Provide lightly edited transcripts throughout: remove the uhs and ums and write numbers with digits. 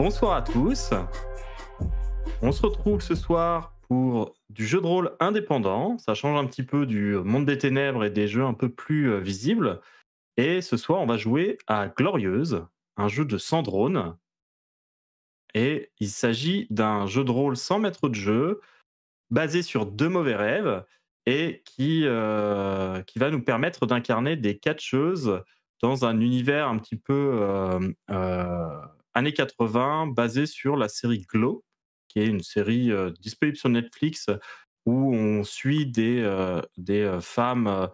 Bonsoir à tous. On se retrouve ce soir pour du jeu de rôle indépendant. Ça change un petit peu du monde des ténèbres et des jeux un peu plus visibles. Et ce soir, on va jouer à Glorieuse, un jeu de Sandrone. Et il s'agit d'un jeu de rôle sans maître de jeu, basé sur deux mauvais rêves, et qui va nous permettre d'incarner des catcheuses dans un univers un petit peu années 80, basé sur la série Glow, qui est une série disponible sur Netflix, où on suit des femmes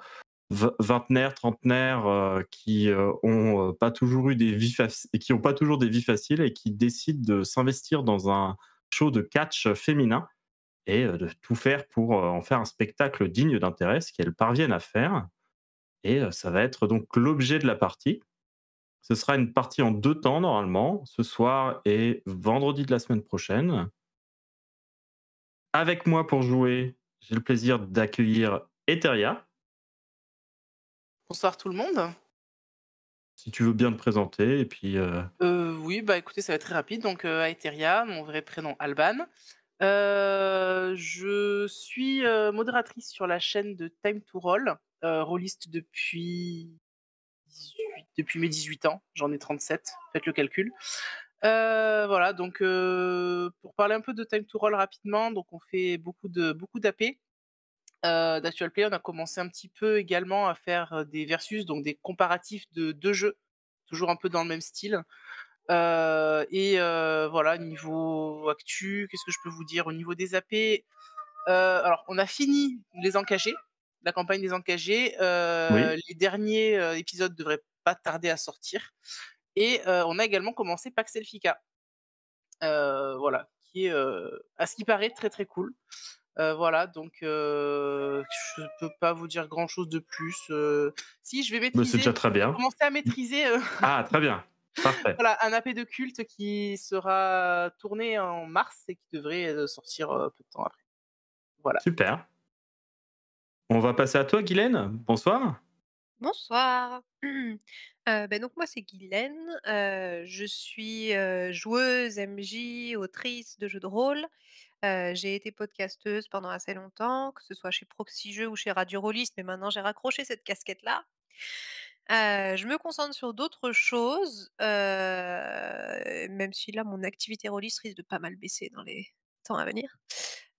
vingtenaires, trentenaires, qui ont pas toujours eu des vies et qui ont pas toujours des vies faciles et qui décident de s'investir dans un show de catch féminin et de tout faire pour en faire un spectacle digne d'intérêt, ce qu'elles parviennent à faire. Et ça va être donc l'objet de la partie. Ce sera une partie en 2 temps normalement, ce soir et vendredi de la semaine prochaine. Avec moi pour jouer, j'ai le plaisir d'accueillir Eteria. Bonsoir tout le monde. Si tu veux bien te présenter et puis, Oui, bah, écoutez, ça va être très rapide. Donc, Aeteria, mon vrai prénom Alban. Je suis, modératrice sur la chaîne de Time to Roll, rôliste depuis mes 18 ans. J'en ai 37, faites le calcul. Voilà, donc, pour parler un peu de Time to Roll rapidement, donc on fait beaucoup d'AP, d'Actual Play. On a commencé un petit peu également à faire, des versus, donc des comparatifs de 2 jeux, toujours un peu dans le même style. Voilà, niveau actu, qu'est-ce que je peux vous dire? Au niveau des AP, alors on a fini les Encagés, la campagne des Encagés. oui? Les derniers, épisodes devraient pas tarder à sortir et on a également commencé Pax Elfica, voilà, qui est, à ce qui paraît très, très cool. Voilà, donc je peux pas vous dire grand chose de plus. Si, je vais Bah, c'est déjà maîtriser, très je vais bien. commencer à maîtriser, Ah, très bien, parfait, voilà, un AP de culte qui sera tourné en mars et qui devrait, sortir, peu de temps après. Voilà. super. On va passer à toi Guylaine, bonsoir. Bonsoir. Donc moi c'est Guylaine, je suis, joueuse MJ, autrice de jeux de rôle. J'ai été podcasteuse pendant assez longtemps, que ce soit chez Proxy Jeux ou chez Radio Rollist, mais maintenant j'ai raccroché cette casquette-là. Je me concentre sur d'autres choses, même si là mon activité rôliste risque de pas mal baisser dans les temps à venir.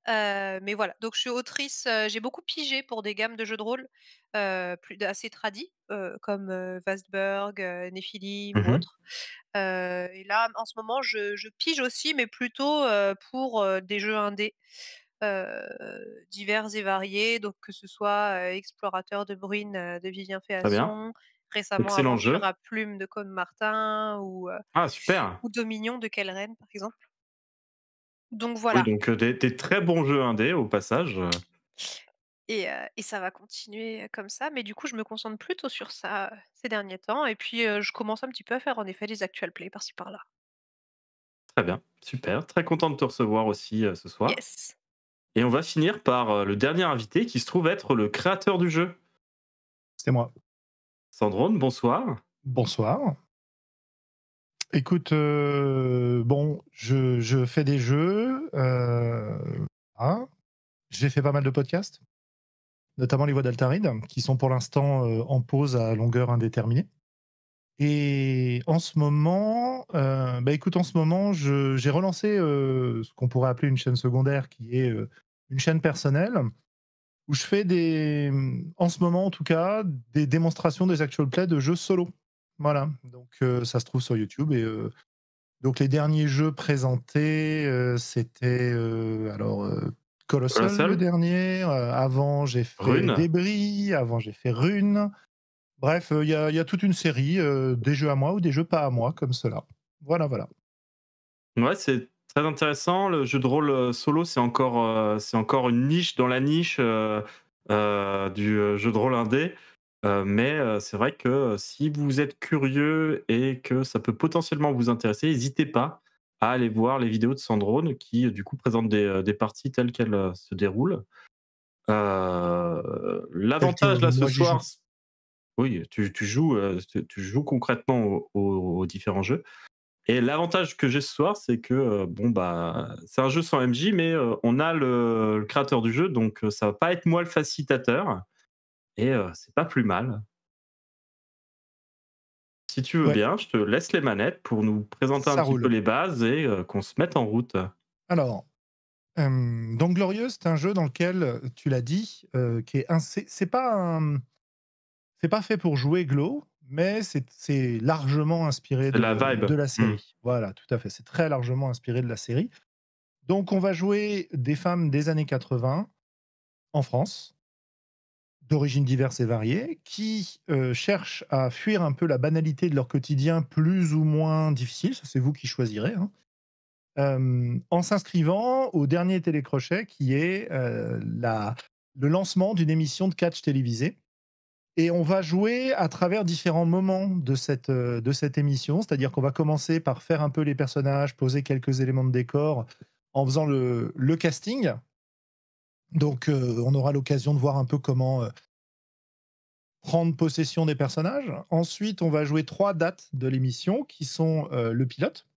Mais voilà, donc je suis autrice, j'ai beaucoup pigé pour des gammes de jeux de rôle, plus assez tradis, comme, Vastberg, Nephilim ou Mmh. autres. Et là, en ce moment, je pige aussi, mais plutôt, pour, des jeux indés, divers et variés, donc que ce soit, Explorateur de Bruine, de Vivien Très bien, Féasson, récemment excellent Aventure jeu. à Plume de Côme Martin Ah super! ou Dominion de Kellren, par exemple. Donc Oui voilà. donc, des très bons jeux indés au passage, Et ça va continuer comme ça, mais du coup, je me concentre plutôt sur ça, ces derniers temps et puis, je commence un petit peu à faire en effet des actual play par-ci par-là. très bien, super, très content de te recevoir aussi, ce soir. Yes. Et on va finir par, le dernier invité qui se trouve être le créateur du jeu. C'est moi. Sandrone, bonsoir. Bonsoir. Écoute, bon, je fais des jeux, voilà. J'ai fait pas mal de podcasts, notamment les Voix d'Altaride, qui sont pour l'instant, en pause à longueur indéterminée. Et en ce moment, écoute, en ce moment, j'ai relancé, ce qu'on pourrait appeler une chaîne secondaire qui est, une chaîne personnelle où je fais en ce moment en tout cas, des démonstrations des actual play de jeux solo. Voilà, donc ça se trouve sur YouTube et donc les derniers jeux présentés, c'était, Colossal le Colossal, dernier, avant j'ai fait Rune. Débris, avant j'ai fait Rune. Bref, il y a toute une série, des jeux à moi ou des jeux pas à moi comme cela. Voilà, voilà. Ouais, c'est très intéressant. Le jeu de rôle, solo, c'est encore une niche dans la niche, du, jeu de rôle indé. Mais c'est vrai que si vous êtes curieux et que ça peut potentiellement vous intéresser, n'hésitez pas à aller voir les vidéos de Sandrone qui, du coup, présentent des parties telles qu'elles, se déroulent. Tel que L'avantage là ce moi j'y joue. soir, oui, tu joues concrètement aux différents jeux. Et l'avantage que j'ai ce soir, c'est que, c'est un jeu sans MJ, mais on a le créateur du jeu, donc ça va pas être moi le facilitateur et c'est pas plus mal. Si tu veux Ouais, bien, je te laisse les manettes pour nous présenter un ça petit peu roule. les bases et qu'on se mette en route. Alors, donc Glorieux, c'est un jeu dans lequel, tu l'as dit, qui est c'est pas fait pour jouer Glo, mais c'est largement inspiré C'est la vibe. de la Mmh. série. Voilà, tout à fait, c'est très largement inspiré de la série. Donc on va jouer des femmes des années 80 en France, d'origines diverses et variées, qui, cherchent à fuir un peu la banalité de leur quotidien plus ou moins difficile, ça c'est vous qui choisirez, hein, en s'inscrivant au dernier télécrochet qui est, le lancement d'une émission de catch télévisée. Et on va jouer à travers différents moments de cette émission. C'est-à-dire qu'on va commencer par faire un peu les personnages, poser quelques éléments de décor en faisant le casting. Donc, on aura l'occasion de voir un peu comment, prendre possession des personnages. Ensuite, on va jouer 3 dates de l'émission qui sont, le pilote.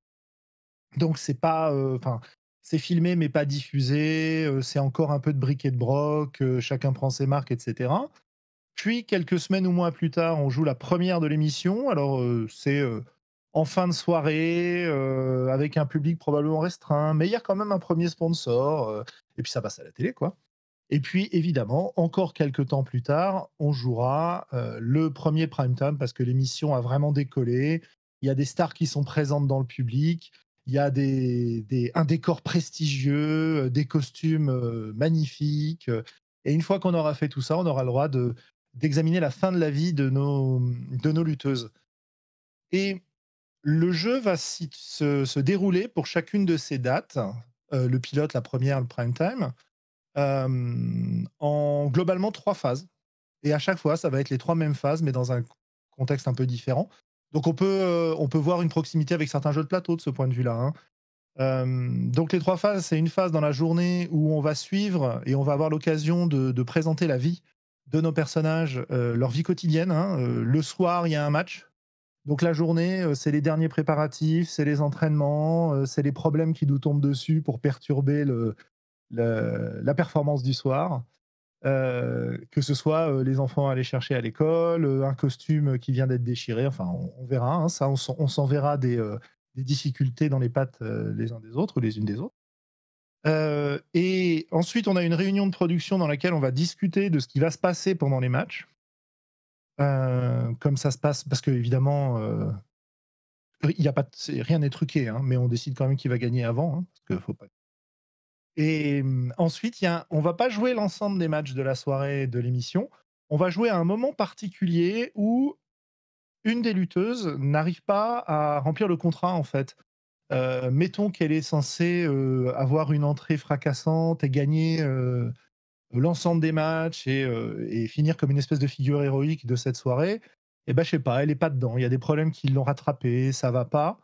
Donc c'est pas, enfin, c'est filmé mais pas diffusé, c'est encore un peu de bric et de broc, chacun prend ses marques et cetera. Puis quelques semaines ou mois plus tard, on joue la première de l'émission. Alors, c'est, en fin de soirée, avec un public probablement restreint, mais il y a quand même un premier sponsor, et puis ça passe à la télé, quoi. Et puis évidemment, encore quelques temps plus tard, on jouera, le premier prime time parce que l'émission a vraiment décollé. Il y a des stars qui sont présentes dans le public, il y a un décor prestigieux, des costumes, magnifiques, et une fois qu'on aura fait tout ça, on aura le droit d'examiner la fin de la vie de nos lutteuses. Et le jeu va se dérouler pour chacune de ces dates, le pilote, la première, le prime time, en globalement 3 phases, et à chaque fois, ça va être les 3 mêmes phases, mais dans un contexte un peu différent. Donc on peut voir une proximité avec certains jeux de plateau de ce point de vue-là, hein. Donc les 3 phases, c'est une phase dans la journée où on va suivre et on va avoir l'occasion de présenter la vie de nos personnages, leur vie quotidienne, hein. Le soir, il y a un match. Donc la journée, c'est les derniers préparatifs, c'est les entraînements, c'est les problèmes qui nous tombent dessus pour perturber la performance du soir. Que ce soit, les enfants à aller chercher à l'école, un costume qui vient d'être déchiré, enfin on verra, hein, ça on s'enverra des difficultés dans les pattes, les uns des autres ou les unes des autres. Et ensuite on a une réunion de production dans laquelle on va discuter de ce qui va se passer pendant les matchs. Comme ça se passe parce qu'évidemment, il y a pas de rien n'est truqué, hein, mais on décide quand même qui va gagner avant, hein, parce que faut pas. Et ensuite, on va pas jouer l'ensemble des matchs de la soirée de l'émission. On va jouer à un moment particulier où une des lutteuses n'arrive pas à remplir le contrat, en fait. Mettons qu'elle est censée, avoir une entrée fracassante et gagner, l'ensemble des matchs et finir comme une espèce de figure héroïque de cette soirée. Et ben, je sais pas, elle est pas dedans. Il y a des problèmes qui l'ont rattrapée, ça va pas,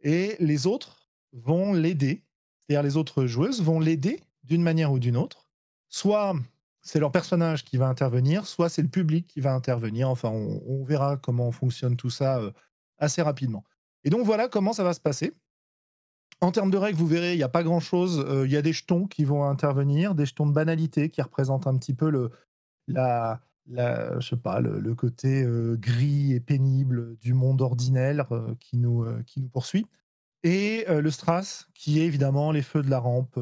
et les autres vont l'aider. C'est-à-dire les autres joueuses vont l'aider d'une manière ou d'une autre. Soit c'est leur personnage qui va intervenir, soit c'est le public qui va intervenir. Enfin, on verra comment fonctionne tout ça, assez rapidement. Et donc voilà comment ça va se passer. En termes de règles, vous verrez, il y a pas grand-chose. Il y a des jetons qui vont intervenir, des jetons de banalité qui représentent un petit peu la je sais pas, le côté, gris et pénible du monde ordinaire, qui nous poursuit. Et le Stras, qui est évidemment les feux de la rampe,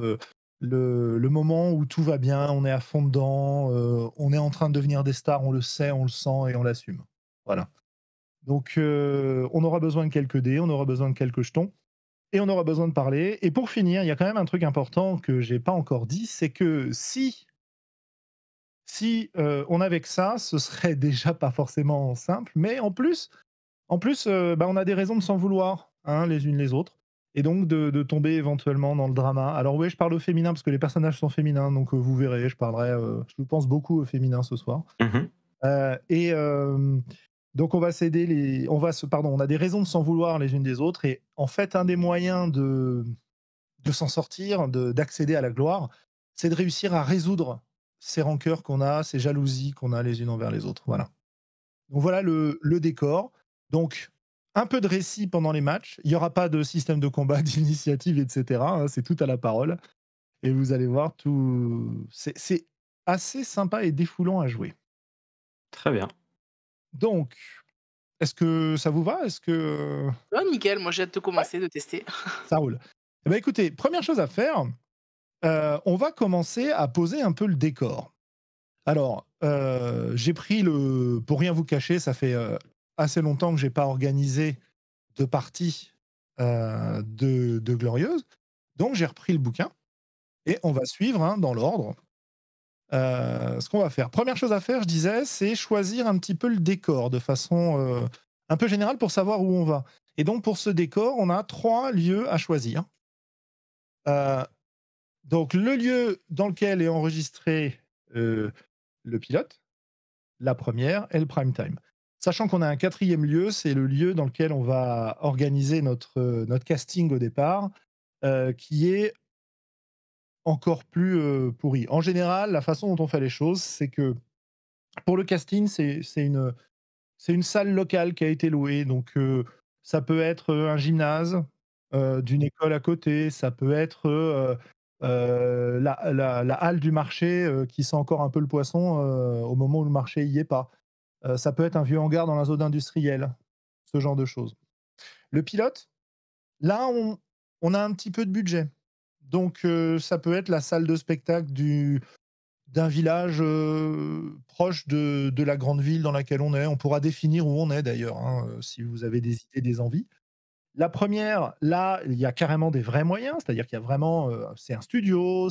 le moment où tout va bien, on est à fond dedans, on est en train de devenir des stars, on le sait, on le sent et on l'assume. Voilà. Donc on aura besoin de quelques dés, on aura besoin de quelques jetons et on aura besoin de parler. Et pour finir, il y a quand même un truc important que j'ai pas encore dit, c'est que si, on avait que ça, ce serait déjà pas forcément simple, mais en plus, bah, on a des raisons de s'en vouloir, hein, les unes les autres, et donc de tomber éventuellement dans le drama. Alors oui, je parle au féminin parce que les personnages sont féminins, donc vous verrez, je pense beaucoup au féminin ce soir. Mmh. Et donc on va s'aider on a des raisons de s'en vouloir les unes des autres, et en fait, un des moyens de s'en sortir, d'accéder à la gloire, c'est de réussir à résoudre ces rancœurs qu'on a, ces jalousies qu'on a les unes envers les autres, voilà. Donc voilà le décor. Donc un peu de récit pendant les matchs. Il y aura pas de système de combat, d'initiative, et cetera, hein, c'est tout à la parole et vous allez voir tout c'est assez sympa et défoulant à jouer. Très bien. Donc, est-ce que ça vous va? Est-ce que Ouais, nickel, moi j'ai hâte de ouais, commencer, de tester. ça roule. Eh bah, écoutez, première chose à faire, on va commencer à poser un peu le décor. Alors, j'ai pris le pour rien vous cacher, ça fait, assez longtemps que j'ai pas organisé de partie, de Glorieuses. Donc j'ai repris le bouquin et on va suivre, hein, dans l'ordre, ce qu'on va faire. Première chose à faire, je disais, c'est choisir un petit peu le décor de façon, un peu générale pour savoir où on va et donc pour ce décor, on a 3 lieux à choisir. Heu, donc le lieu dans lequel est enregistré, le pilote, la première et le prime time. Sachant qu'on a un quatrième lieu, c'est le lieu dans lequel on va organiser notre casting au départ, qui est encore plus, pourri. En général, la façon dont on fait les choses, c'est que pour le casting, c'est une salle locale qui a été louée, donc ça peut être, un gymnase, d'une école à côté, ça peut être, la halle du marché, qui sent encore un peu le poisson, au moment où le marché y est pas. Ça peut être un vieux hangar dans la zone industrielle, ce genre de choses. Le pilote, là, on a un petit peu de budget, donc ça peut être la salle de spectacle d'un village, proche de la grande ville dans laquelle on est. On pourra définir où on est d'ailleurs, hein, si vous avez des idées, des envies. La première, là, il y a carrément des vrais moyens, c'est-à-dire qu'il y a vraiment, c'est un studio,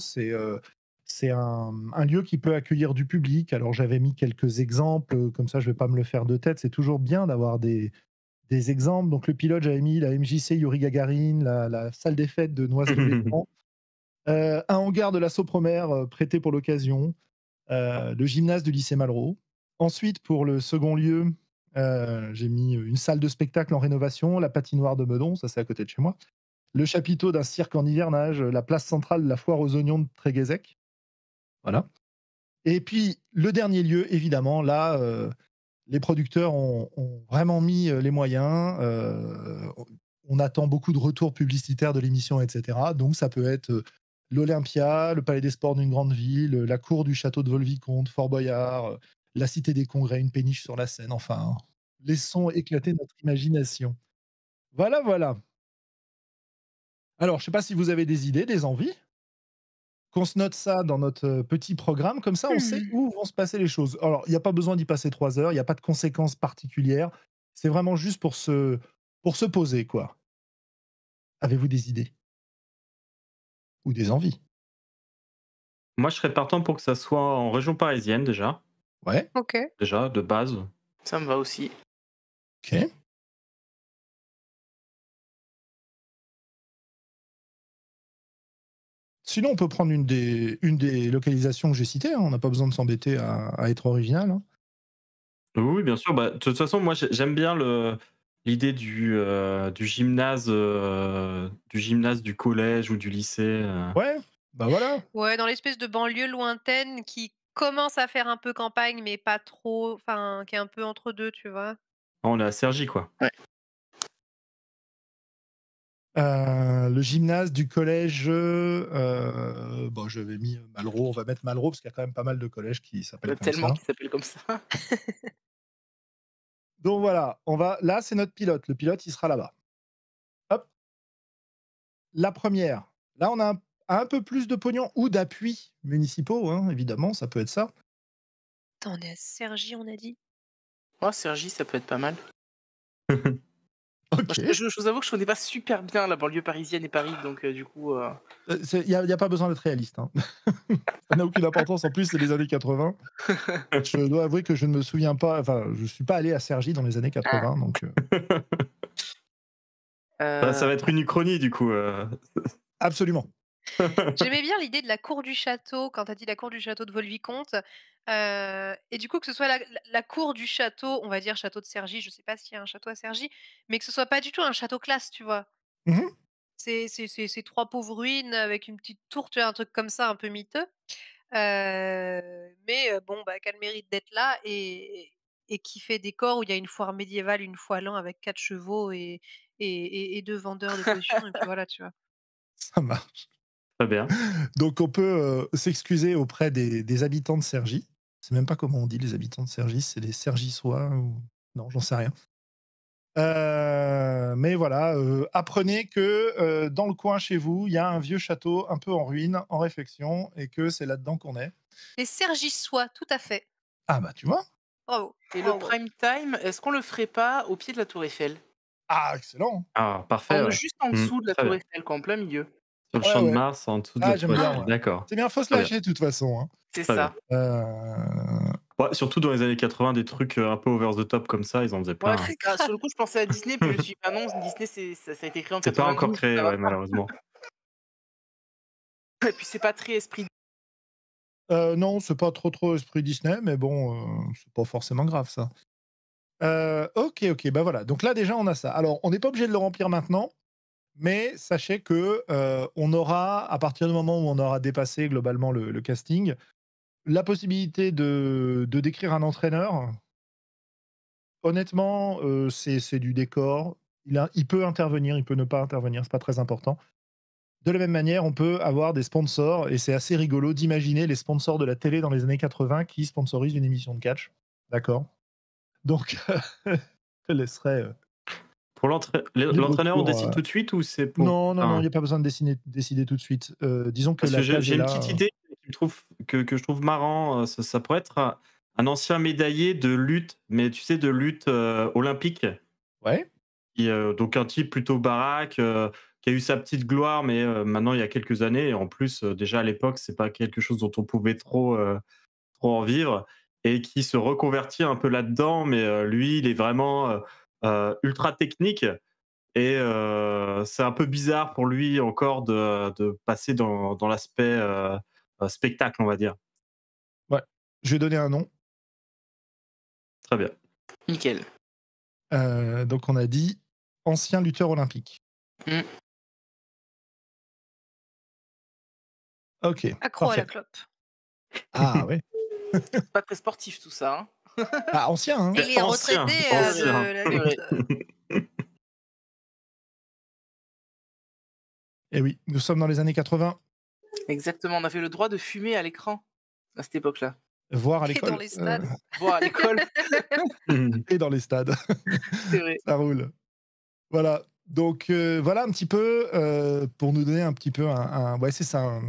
c'est un lieu qui peut accueillir du public. Alors j'avais mis quelques exemples, comme ça je vais pas me le faire de tête. C'est toujours bien d'avoir des exemples. Donc le pilote, j'avais mis la MJC Yuri Gagarin, la salle des fêtes de Noisy-le-Grand, un hangar de la Sopromer, prêté pour l'occasion, le gymnase du lycée Malraux. Ensuite, pour le second lieu, j'ai mis une salle de spectacle en rénovation, la patinoire de Meudon, ça c'est à côté de chez moi, le chapiteau d'un cirque en hivernage, la place centrale de la foire aux oignons de Tréguézec. Voilà. Et puis, le dernier lieu, évidemment, là, les producteurs ont vraiment mis les moyens. On attend beaucoup de retours publicitaires de l'émission, etc. Donc, ça peut être l'Olympia, le Palais des Sports d'une grande ville, la cour du château de Volvicomte, Fort Boyard, la Cité des Congrès, une péniche sur la Seine. Enfin, laissons éclater notre imagination. Voilà, voilà. Alors, je ne sais pas si vous avez des idées, des envies. Qu'on se note ça dans notre, petit programme, comme ça on sait Mmh. où vont se passer les choses. Alors, il y a pas besoin d'y passer 3 heures, il y a pas de conséquences particulières. C'est vraiment juste pour se poser, quoi. Avez-vous des idées? Ou des envies? Moi, je serais partant pour que ça soit en région parisienne déjà. Ouais, OK. Déjà, de base. Ça me va aussi. OK. Sinon, on peut prendre une des localisations que j'ai citées, hein, on n'a pas besoin de s'embêter à être original, hein. Oui, oui, bien sûr. Bah, de toute façon, moi, j'aime bien l'idée du gymnase du collège ou du lycée. Ouais, bah, voilà. Ouais, dans l'espèce de banlieue lointaine qui commence à faire un peu campagne, mais pas trop, enfin, qui est un peu entre 2, tu vois? On est à Cergy, quoi. Ouais. Le gymnase du collège, bon, j'avais mis, Malraux, on va mettre Malraux parce qu'il y a quand même pas mal de collèges qui Il y en s'appellent a comme tellement ça. qui s'appellent comme ça. Donc voilà, on va là, c'est notre pilote. Le pilote, il sera là-bas. Hop, la première. Là, on a un peu plus de pognon ou d'appuis municipaux, hein, évidemment, ça peut être ça. Attends, on est à Cergy, on a dit? Oh, Cergy, ça peut être pas mal. Moi, OK. je vous avoue que je connais pas super bien la banlieue parisienne et Paris, donc du coup, Il y a pas besoin d'être réaliste, hein. Ça n'a aucune importance. En plus, c'est les années 80. Je dois avouer que je ne me souviens pas, enfin, je suis pas allé à Cergy dans les années ah, 80, donc Ça heu, va être une uchronie, du coup. absolument. J'aimais bien l'idée de la cour du château, quand tu as dit la cour du château de Volvicomte, et du coup que ce soit la cour du château, on va dire château de Cergy, je sais pas s'il y a un château à Cergy, mais que ce soit pas du tout un château classe, tu vois? Mmh. C'est 3 pauvres ruines avec une petite tour, tu vois? Un truc comme ça un peu miteux, mais bon, bah, qui a le mérite d'être là et qui fait décor où il y a une foire médiévale, une fois l'an avec 4 chevaux et 2 vendeurs de potions et puis voilà, tu vois? Ça marche. Très bien. Donc on peut, s'excuser auprès des habitants de Cergy. Je sais même pas comment on dit les habitants de Cergy, c'est les Cergissois ou non, j'en sais rien. Mais voilà, apprenez que, dans le coin chez vous, il y a un vieux château un peu en ruine, en réfection et que c'est là-dedans qu'on est. Les Cergissois, tout à fait. Ah bah, tu vois? Bravo, Et le bravo, bravo. prime time, est-ce qu'on le ferait pas au pied de la tour Eiffel? Ah excellent! Ah, parfait, ouais. Juste en dessous de la Très tour bien. Eiffel quoi, en plein milieu. Sur le Ouais, champ de ouais. Mars, en dessous de Ah la j'aime tour bien, Eiffel. ouais. D'accord. C'est bien, faut se Très bien. lâcher de toute façon, hein. C'est Très bien. ça. Ouais, surtout dans les années 80, des trucs, un peu over the top comme ça, ils en faisaient Ouais, plein, hein. c'est ça. Sur le coup, je pensais à Disney, puis je me suis dit: «Ah non, Disney, ça a été créé en C'est pas encore 92, créé, ça va ouais, malheureusement. pas». Et puis c'est pas très esprit Non, c'est pas trop esprit Disney, mais bon, c'est pas forcément grave ça. OK, OK, bah, voilà, donc là déjà on a ça. Alors on n'est pas obligé de le remplir maintenant, mais sachez que, on aura, à partir du moment où on aura dépassé globalement le casting, la possibilité de décrire un entraîneur. Honnêtement, c'est du décor. Il peut intervenir, il peut ne pas intervenir, c'est pas très important. De la même manière, on peut avoir des sponsors et c'est assez rigolo d'imaginer les sponsors de la télé dans les années 80 qui sponsorisent une émission de catch. D'accord? Donc je te laisserai, Pour libre l'entraîneur, on cours, décide tout de suite ou c'est pour non, non, non, il enfin, y a pas besoin de décider tout de suite. Disons que parce que la case j'ai est une là, petite idée qui me trouve que je trouve marrant, ça pourrait être un ancien médaillé de lutte, mais tu sais, de lutte, olympique. ouais, Donc un type plutôt baraque, qui a eu sa petite gloire, mais maintenant il y a quelques années et en plus, déjà à l'époque, c'est pas quelque chose dont on pouvait trop en vivre et qui se reconvertit un peu là-dedans, mais lui, il est vraiment, ultra technique et c'est un peu bizarre pour lui encore de passer dans l'aspect, spectacle, on va dire. ouais. Je vais donner un nom. Très bien. nickel. Donc on a dit ancien lutteur olympique. Mmh. OK, Accro à la parfait. clope. Ah ouais. C'est pas très sportif tout ça, hein. Bah, ancien, hein? Et les Ancien, retraités, C'est vrai, ancien. de la c'est vrai. lutte, Eh oui, nous sommes dans les années 80, Exactement, on avait le droit de fumer à l'écran, à cette époque-là. voire à et dans l'école, les stades. Voire à l'école, et dans les stades. c'est vrai. Ça roule. Voilà, donc voilà un petit peu, pour nous donner un petit peu un ouais, c'est ça,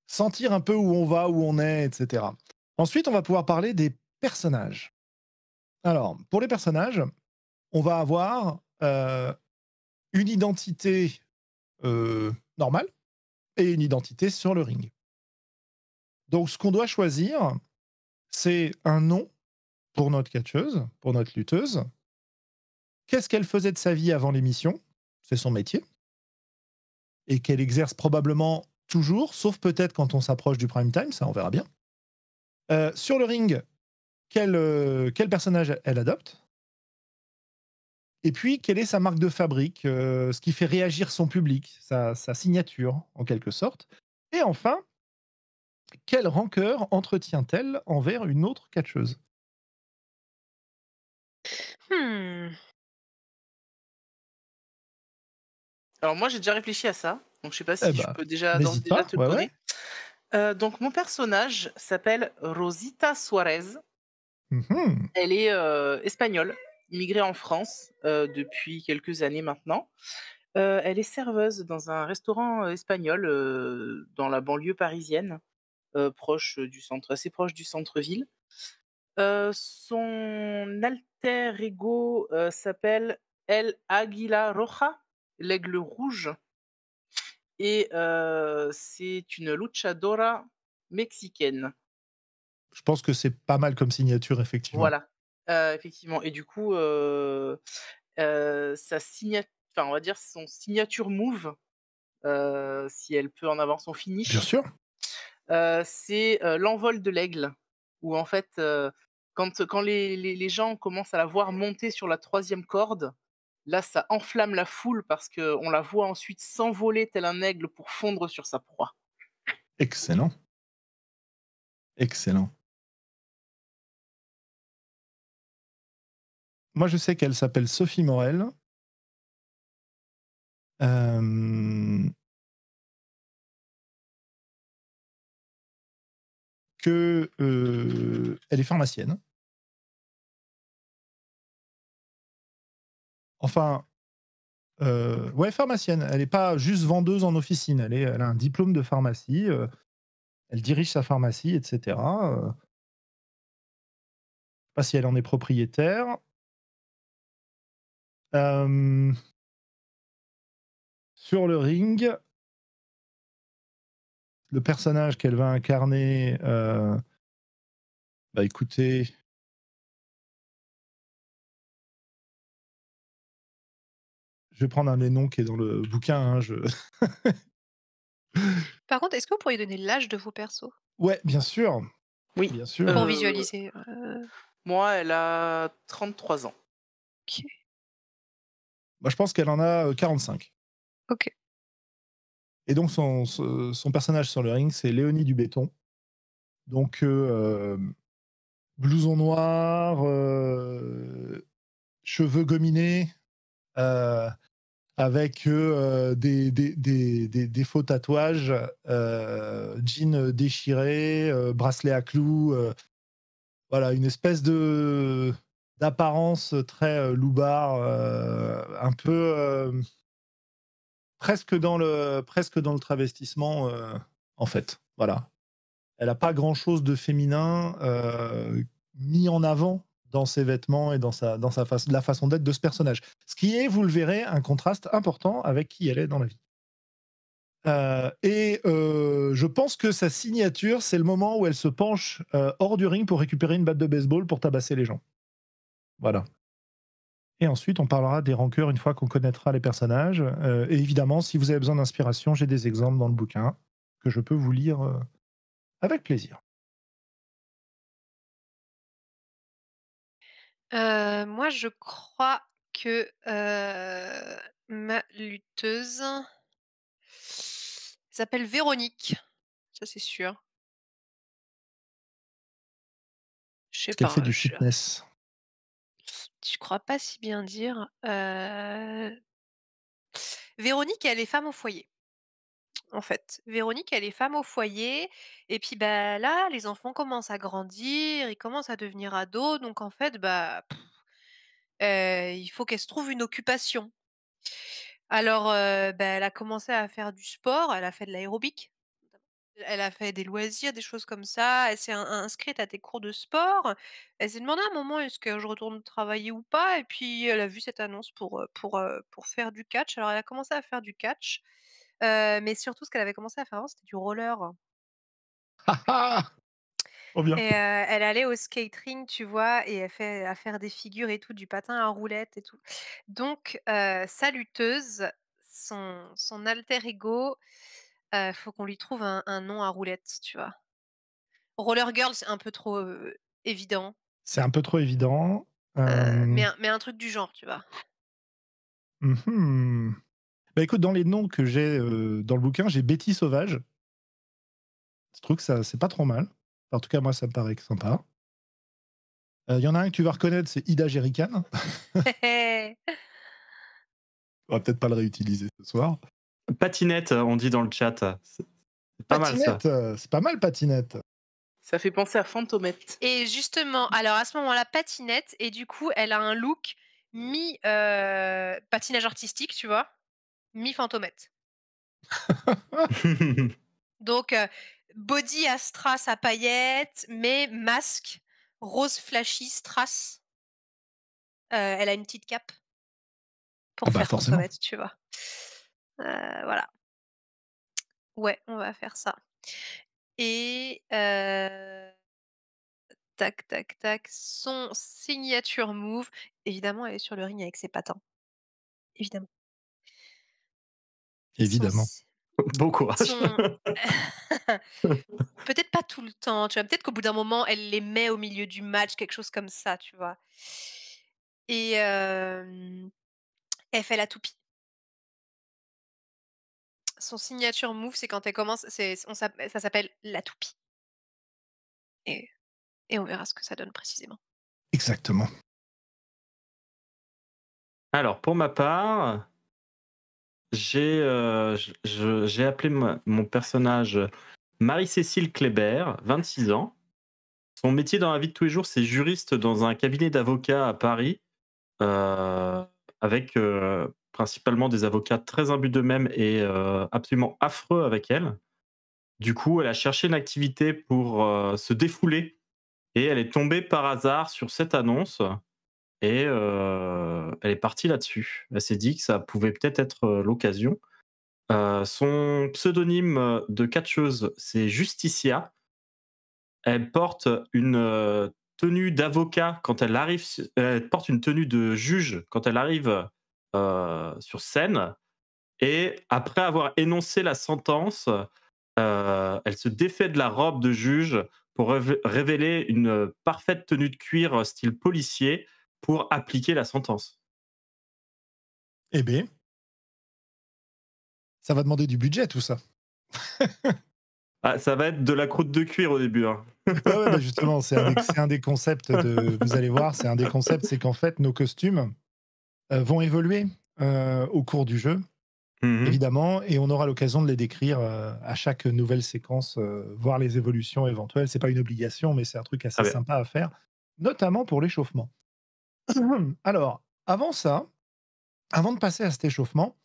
sentir un peu où on va, où on est et cetera. Ensuite, on va pouvoir parler des personnages. Alors, pour les personnages, on va avoir, une identité, normale et une identité sur le ring. Donc ce qu'on doit choisir, c'est un nom pour notre catcheuse, pour notre lutteuse. Qu'est-ce qu'elle faisait de sa vie avant l'émission? C'est son métier et qu'elle exerce probablement toujours, sauf peut-être quand on s'approche du prime time, ça on verra bien. Sur le ring, quel personnage elle adopte? Et puis, quelle est sa marque de fabrique, ce qui fait réagir son public, sa signature en quelque sorte? Et enfin, quelle rancœur entretient-elle envers une autre catcheuse? Mmh. Alors moi, j'ai déjà réfléchi à ça, donc je sais pas Eh si je bah, peux déjà d'ores et n'hésite déjà pas, te le ouais, ouais. donner. Donc mon personnage s'appelle Rosita Suarez. Mmh. Elle est, espagnole, immigrée en France, depuis quelques années maintenant. Elle est serveuse dans un restaurant, espagnol, dans la banlieue parisienne, proche du centre assez proche du centre-ville. Son alter ego, s'appelle El Águila Roja, l'aigle rouge et c'est une luchadora mexicaine. Je pense que c'est pas mal comme signature, effectivement. Voilà, effectivement et du coup, sa signa enfin, on va dire son signature move, si elle peut en avoir son Bien finish, sûr. c'est, l'envol de l'aigle où en fait, quand les gens commencent à la voir monter sur la troisième corde, là, ça enflamme la foule parce qu'on la voit ensuite s'envoler tel un aigle pour fondre sur sa proie. Excellent, excellent. Moi, je sais qu'elle s'appelle Sophie Morel. Euh, que elle est pharmacienne. Enfin, ouais, pharmacienne. Elle n'est pas juste vendeuse en officine. Elle a un diplôme de pharmacie. Elle dirige sa pharmacie, etc. Je ne sais pas si elle en est propriétaire. Sur le ring, le personnage qu'elle va incarner, bah écoutez, je vais prendre un des noms qui est dans le bouquin. Hein, Par contre, est-ce que vous pourriez donner l'âge de vos persos Ouais, bien sûr. Oui. Bien sûr. pour visualiser Moi, elle a 33 ans. Ok. Bah, je pense qu'elle en a 45. Ok. Et donc, son personnage sur le ring, c'est Léonie du Béton. Donc, blouson noir, cheveux gominés, avec des faux tatouages, jean déchiré, bracelet à clous. Voilà, une espèce d'apparence très loupard, un peu presque dans le travestissement, en fait. Voilà. Elle a pas grand-chose de féminin mis en avant dans ses vêtements et dans la façon d'être de ce personnage. Ce qui est, vous le verrez, un contraste important avec qui elle est dans la vie. Je pense que sa signature, c'est le moment où elle se penche hors du ring pour récupérer une batte de baseball pour tabasser les gens. Voilà. Et ensuite, on parlera des rancœurs une fois qu'on connaîtra les personnages. Et évidemment, si vous avez besoin d'inspiration, j'ai des exemples dans le bouquin que je peux vous lire avec plaisir. Moi, je crois que ma lutteuse s'appelle Véronique. Ça, c'est sûr. Je sais Parce qu'elle pas. fait du fitness. Je crois pas si bien dire. Véronique, elle est femme au foyer. En fait, Véronique, elle est femme au foyer, et puis bah là, les enfants commencent à grandir, ils commencent à devenir ados, donc en fait, bah, il faut qu'elle se trouve une occupation. Alors, bah, elle a commencé à faire du sport, elle a fait de l'aérobic, elle a fait des loisirs, des choses comme ça, elle s'est inscrite à des cours de sport. Elle s'est demandé à un moment: «Est-ce que je retourne travailler ou pas?» Et puis elle a vu cette annonce pour faire du catch. Alors elle a commencé à faire du catch, mais surtout ce qu'elle avait commencé à faire avant, c'était du roller. Ah ah! Trop bien. Et elle allait au skating, tu vois? Et elle fait à faire des figures et tout, du patin à roulettes et tout. Donc sa lutteuse, son alter ego, faut qu'on lui trouve un nom à roulettes, tu vois? Roller girl, c'est un peu trop, évident, C'est un peu trop évident. mais un truc du genre, tu vois? Mmh. Bah, écoute, dans les noms que j'ai, dans le bouquin, j'ai Betty Sauvage. Je trouve que ça c'est pas trop mal. En tout cas, moi, ça me paraît sympa. Il y en a un que tu vas reconnaître, c'est Ida Jerrycan. On va peut-être pas le réutiliser ce soir. Patinette, on dit dans le chat. C'est pas mal ça. Patinette, c'est pas mal Patinette. Ça fait penser à Fantomette. Et justement, alors à ce moment-là, patinette, et du coup, elle a un look mi, patinage artistique, tu vois? Mi Fantomette. Donc, body à strass à paillettes, mais masque rose flashy strass. Elle a une petite cape pour Ah bah, faire forcément. Fantomette, tu vois? Voilà. Ouais, on va faire ça. Et tac, tac, tac, son signature move, évidemment, elle est sur le ring avec ses patins, évidemment. Son Évidemment. s Bon courage. son Peut-être pas tout le temps, tu vois? Peut-être qu'au bout d'un moment, elle les met au milieu du match, quelque chose comme ça, tu vois? Et elle fait la toupie. Son signature move, c'est quand elle commence, ça s'appelle la toupie, et on verra ce que ça donne précisément. Exactement. Alors, pour ma part, j'ai appelé mon personnage Marie-Cécile Kléber, 26 ans. Son métier dans la vie de tous les jours, c'est juriste dans un cabinet d'avocats à Paris, euh, avec principalement des avocats très imbus d'eux-mêmes et absolument affreux avec elle. Du coup, elle a cherché une activité pour se défouler et elle est tombée par hasard sur cette annonce et elle est partie là-dessus. Elle s'est dit que ça pouvait peut-être être, l'occasion. Son pseudonyme, de catcheuse, c'est Justicia. Elle porte une, tenue d'avocat quand elle arrive elle porte une tenue de juge quand elle arrive, sur scène et après avoir énoncé la sentence, elle se défait de la robe de juge pour révéler une parfaite tenue de cuir, style policier pour appliquer la sentence. Eh bien, ça va demander du budget, tout ça. Ah, ça va être de la croûte de cuir au début, hein. Ouais, ouais, bah justement, c'est un des concepts de. Vous allez voir, c'est un des concepts, c'est qu'en fait, nos costumes vont évoluer au cours du jeu, Mmh. évidemment, et on aura l'occasion de les décrire à chaque nouvelle séquence, voir les évolutions éventuelles. C'est pas une obligation, mais c'est un truc assez Très bien. sympa à faire, notamment pour l'échauffement. Alors, avant ça, avant de passer à cet échauffement,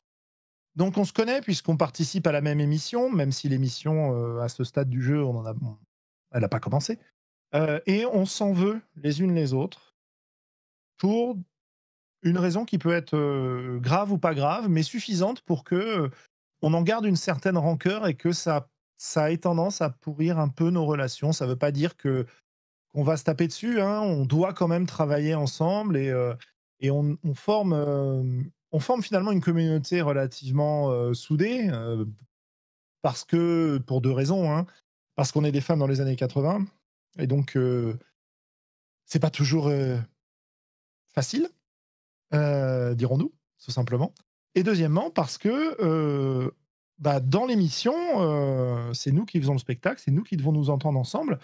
donc on se connaît puisqu'on participe à la même émission, même si l'émission, à ce stade du jeu, elle n'a pas commencé. Et on s'en veut les unes les autres pour une raison qui peut être grave ou pas grave, mais suffisante pour que on en garde une certaine rancœur et que ça ait tendance à pourrir un peu nos relations. Ça ne veut pas dire que qu'on va se taper dessus, hein. On doit quand même travailler ensemble et on forme finalement une communauté relativement soudée parce que pour deux raisons, hein. Parce qu'on est des femmes dans les années 80 et donc c'est pas toujours facile, dirons-nous, tout simplement. Et deuxièmement, parce que bah, dans l'émission, c'est nous qui faisons le spectacle, c'est nous qui devons nous entendre ensemble.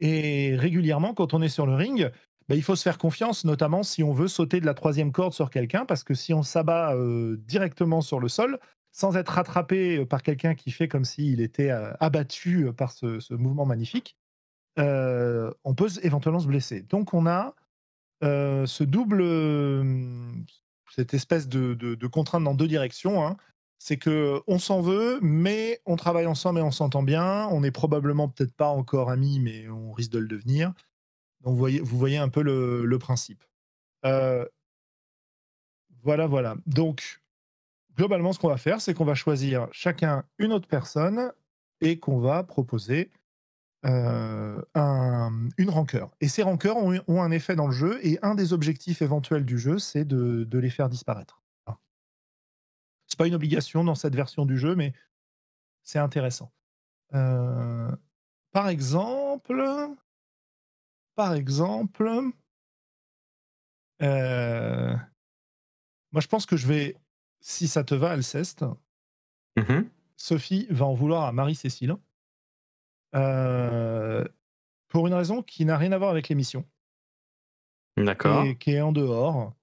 Et régulièrement, quand on est sur le ring, bah, il faut se faire confiance, notamment si on veut sauter de la troisième corde sur quelqu'un, parce que si on s'abat directement sur le sol, sans être rattrapé par quelqu'un qui fait comme s'il était abattu par ce mouvement magnifique, on peut éventuellement se blesser. Donc on a ce double, cette espèce de contrainte dans 2 directions, hein. C'est qu'on s'en veut, mais on travaille ensemble et on s'entend bien. On est probablement peut-être pas encore amis, mais on risque de le devenir. Donc vous voyez un peu le principe. Heu, voilà, voilà. Donc globalement, ce qu'on va faire, c'est qu'on va choisir chacun une autre personne et qu'on va proposer une rancœur. Et ces rancœurs ont un effet dans le jeu et un des objectifs éventuels du jeu, c'est de les faire disparaître. Voilà. C'est pas une obligation dans cette version du jeu, mais c'est intéressant. Heu, par exemple par exemple, heu, moi je pense que je vais, si ça te va Alceste, Mmh. Sophie va en vouloir à Marie-Cécile, heu, pour une raison qui n'a rien à voir avec l'émission D'accord. et qui est en dehors.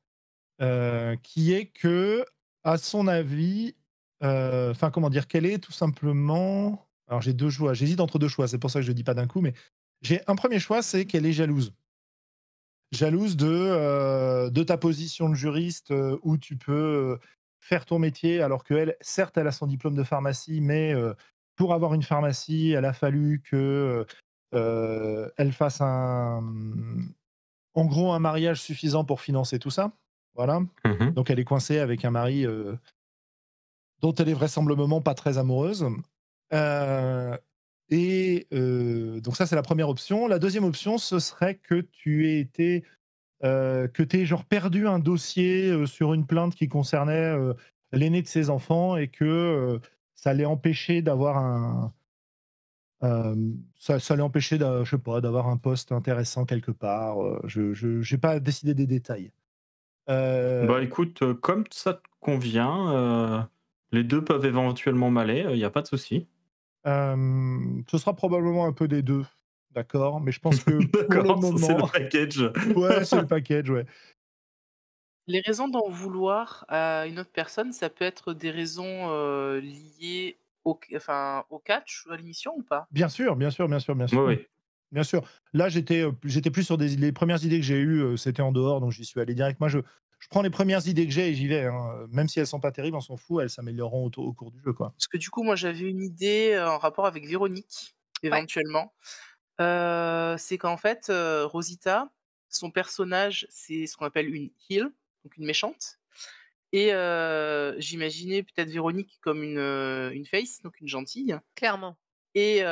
Qui est que, à son avis, enfin, comment dire? Quel est tout simplement, alors j'ai 2 choix, j'hésite entre 2 choix, c'est pour ça que je le dis pas d'un coup, mais j'ai un premier choix, c'est qu'elle est jalouse. Jalouse de ta position de juriste, où tu peux, faire ton métier alors qu'elle, certes, elle a son diplôme de pharmacie, mais pour avoir une pharmacie, elle a fallu que, elle fasse en gros, un mariage suffisant pour financer tout ça. Voilà. Mmh. Donc elle est coincée avec un mari, dont elle est vraisemblablement pas très amoureuse. Heu donc ça, c'est la première option. La deuxième option, ce serait que tu aies été, que tu aies genre perdu un dossier, sur une plainte qui concernait, l'aîné de ses enfants et que, ça l'ait empêché d'avoir ça l'ait empêché je sais pas, d'avoir un poste intéressant quelque part, je j'ai pas décidé des détails. Heu, Bah, écoute, comme ça te convient, les 2 peuvent éventuellement m'aller, il y a pas de souci. ce sera probablement un peu des 2, d'accord? Mais je pense que pour le D'accord, ça c'est le moment package. ouais, c'est le package, ouais. Les raisons d'en vouloir à une autre personne, ça peut être des raisons, liées au catch ou à l'émission ou pas? Bien sûr, bien sûr, bien sûr, bien Oui, sûr. oui. Bien sûr. Là, j'étais plus sur des les premières idées que j'ai eues, c'était en dehors, donc j'y suis allé direct. Moi, je prends les premières idées que j'ai et j'y vais, hein, même si elles sont pas terribles, on s'en fout, elles s'amélioreront au cours du jeu, quoi. Parce que du coup, moi, j'avais une idée, en rapport avec Véronique, Ouais, éventuellement. C'est qu'en fait, Rosita, son personnage, c'est ce qu'on appelle une heel, donc une méchante et j'imaginais peut-être Véronique comme une face, donc une gentille clairement. et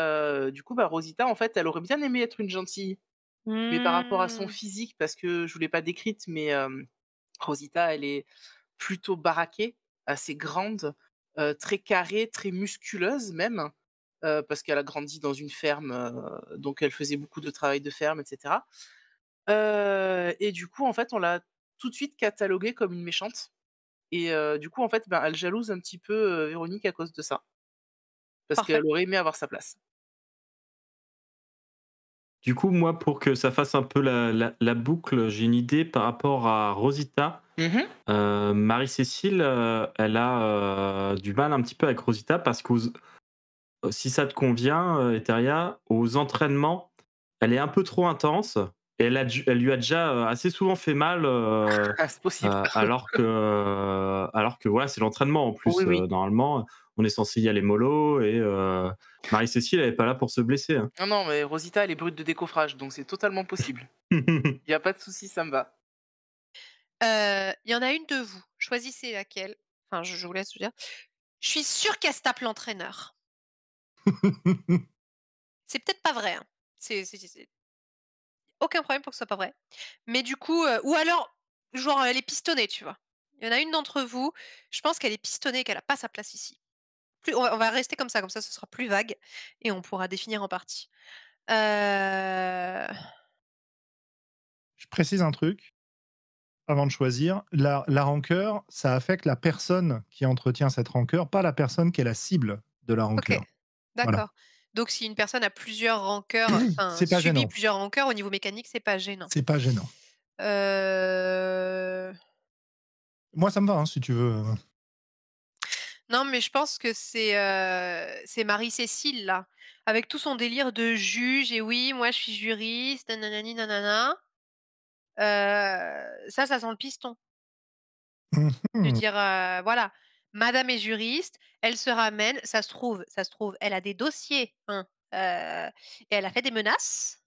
du coup, bah, Rosita, en fait, elle aurait bien aimé être une gentille, mais par rapport à son Mmh. physique, parce que je vous l'ai pas décrite, mais Rosita, elle est plutôt baraquée, assez grande, très carrée, très musculeuse même, parce qu'elle a grandi dans une ferme, donc elle faisait beaucoup de travail de ferme et cetera. Et du coup, en fait, on l'a tout de suite cataloguée comme une méchante et du coup, en fait, ben, elle jalouse un petit peu, Véronique à cause de ça, parce Parfait. qu'elle aurait aimé avoir sa place. Du coup, moi, pour que ça fasse un peu la boucle, j'ai une idée par rapport à Rosita. Mmh. Marie-Cécile, elle a du mal un petit peu avec Rosita parce que si ça te convient, Eteria, aux entraînements, elle est un peu trop intense et elle lui a déjà assez souvent fait mal, Ah, c'est possible. alors que voilà, c'est l'entraînement en Oui, plus. oui. Normalement, on est censé y aller mollo et Marie-Cécile, elle est pas là pour se blesser, hein. Non, non, mais Rosita, elle est brute de décoffrage, donc c'est totalement possible. Il y a pas de souci, ça me va. Il y en a une de vous, choisissez laquelle. Enfin, je vous laisse dire. Je suis sûre qu'elle se tape l'entraîneur. C'est peut-être pas vrai, hein. C'est aucun problème pour que ce soit pas vrai. Mais du coup, ou alors, genre, elle est pistonnée, tu vois? Il y en a une d'entre vous, je pense qu'elle est pistonnée, qu'elle a pas sa place ici. Plus on va rester comme ça, ce sera plus vague et on pourra définir en partie. Heu, Je précise un truc avant de choisir, la rancœur, ça affecte la personne qui entretient cette rancœur, pas la personne qui est la cible de la OK, rancœur. Voilà. d'accord. Donc si une personne a plusieurs rancœurs, enfin C'est pas subit gênant, plusieurs rancœurs, au niveau mécanique, c'est pas gênant. c'est pas gênant. Heu, Moi, ça me va, hein, si tu veux, non, mais je pense que c'est Marie-Cécile, là, avec tout son délire de juge et oui, moi je suis juriste, nanani nanana. Ça sent le piston. De Mmh. dire, voilà, madame est juriste, elle se ramène, ça se trouve, elle a des dossiers, hein, et elle a fait des menaces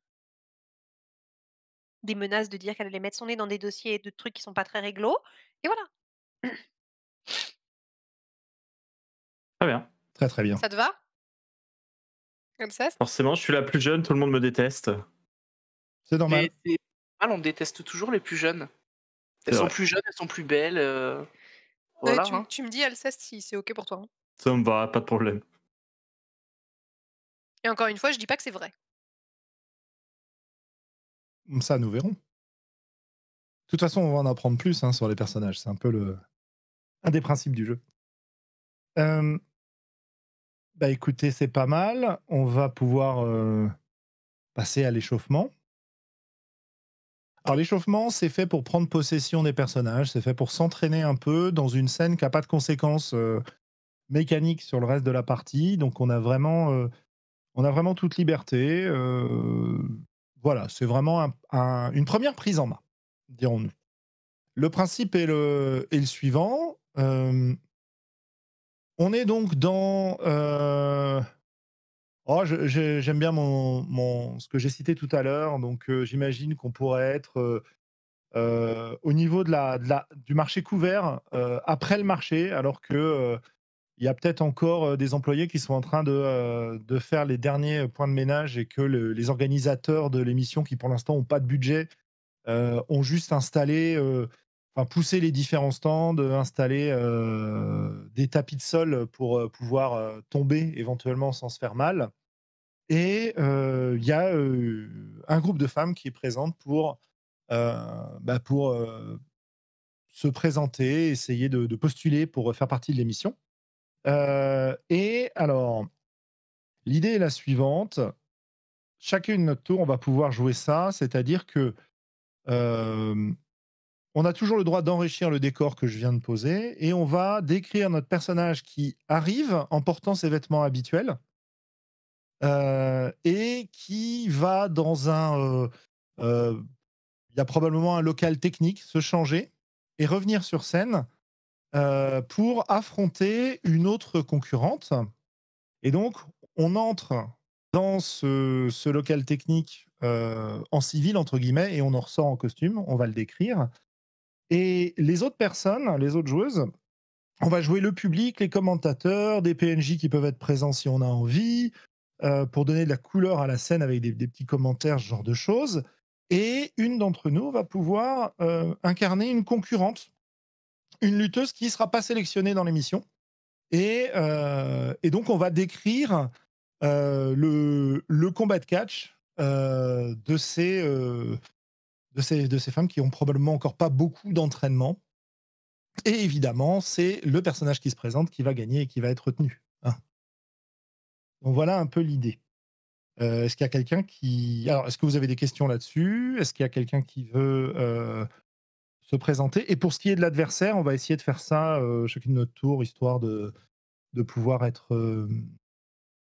de dire qu'elle allait mettre son nez dans des dossiers de trucs qui sont pas très réglo et voilà. Très bien. Très, très bien. Ça te va? Comme ça? Forcément, je suis la plus jeune, tout le monde me déteste. C'est Mais normal. c'est normal, on déteste toujours les plus jeunes. Elles C'est sont vrai. plus jeunes, elles sont plus belles, voilà, hein. Tu me dis Alceste si c'est OK pour toi, hein. Ça me va, pas de problème. Et encore une fois, je dis pas que c'est vrai. Ça, nous verrons. De toute façon, on va en apprendre plus, hein, sur les personnages. C'est un peu un des principes du jeu. Hem, Bah, écoutez, c'est pas mal. On va pouvoir, passer à l'échauffement. Alors l'échauffement, c'est fait pour prendre possession des personnages, c'est fait pour s'entraîner un peu dans une scène qui a pas de conséquences, mécaniques sur le reste de la partie. Donc on a vraiment toute liberté, voilà, c'est vraiment une première prise en main, dirons-nous. Le principe est le suivant, on est donc dans, j'aime bien ce que j'ai cité tout à l'heure, donc j'imagine qu'on pourrait être, au niveau du marché couvert, après le marché, alors que, il y a peut-être encore, des employés qui sont en train de faire les derniers points de ménage et que les organisateurs de l'émission qui, pour l'instant, ont pas de budget, ont juste installé, enfin poussé les différents stands, installé, des tapis de sol pour, pouvoir, tomber éventuellement sans se faire mal et il y a, un groupe de femmes qui est présente heu, pour se présenter, essayer de postuler pour faire partie de l'émission. Et alors, l'idée est la suivante. Chacune notre tour, on va pouvoir jouer ça, c'est-à-dire que, hem, on a toujours le droit d'enrichir le décor que je viens de poser et on va décrire notre personnage qui arrive en portant ses vêtements habituels et qui va dans heu, il y a probablement un local technique, se changer et revenir sur scène, pour affronter une autre concurrente. Et donc, on entre dans ce local technique, en «civil» entre guillemets et on en ressort en costume, on va le décrire et les autres personnes, les autres joueuses, on va jouer le public, les commentateurs, des PNJ qui peuvent être présents si on a envie, pour donner de la couleur à la scène avec des petits commentaires, ce genre de choses et une d'entre nous va pouvoir, incarner une concurrente, une lutteuse qui ne sera pas sélectionnée dans l'émission et donc on va décrire, le combat de catch, de ces femmes qui ont probablement encore pas beaucoup d'entraînement et évidemment, c'est le personnage qui se présente qui va gagner et qui va être retenu, hein. Donc voilà un peu l'idée. Est-ce qu'il y a quelqu'un qui alors est-ce que vous avez des questions là-dessus? Est-ce qu'il y a quelqu'un qui veut, se présenter? Et pour ce qui est de l'adversaire, on va essayer de faire ça, chacune de notre tour, histoire de pouvoir être,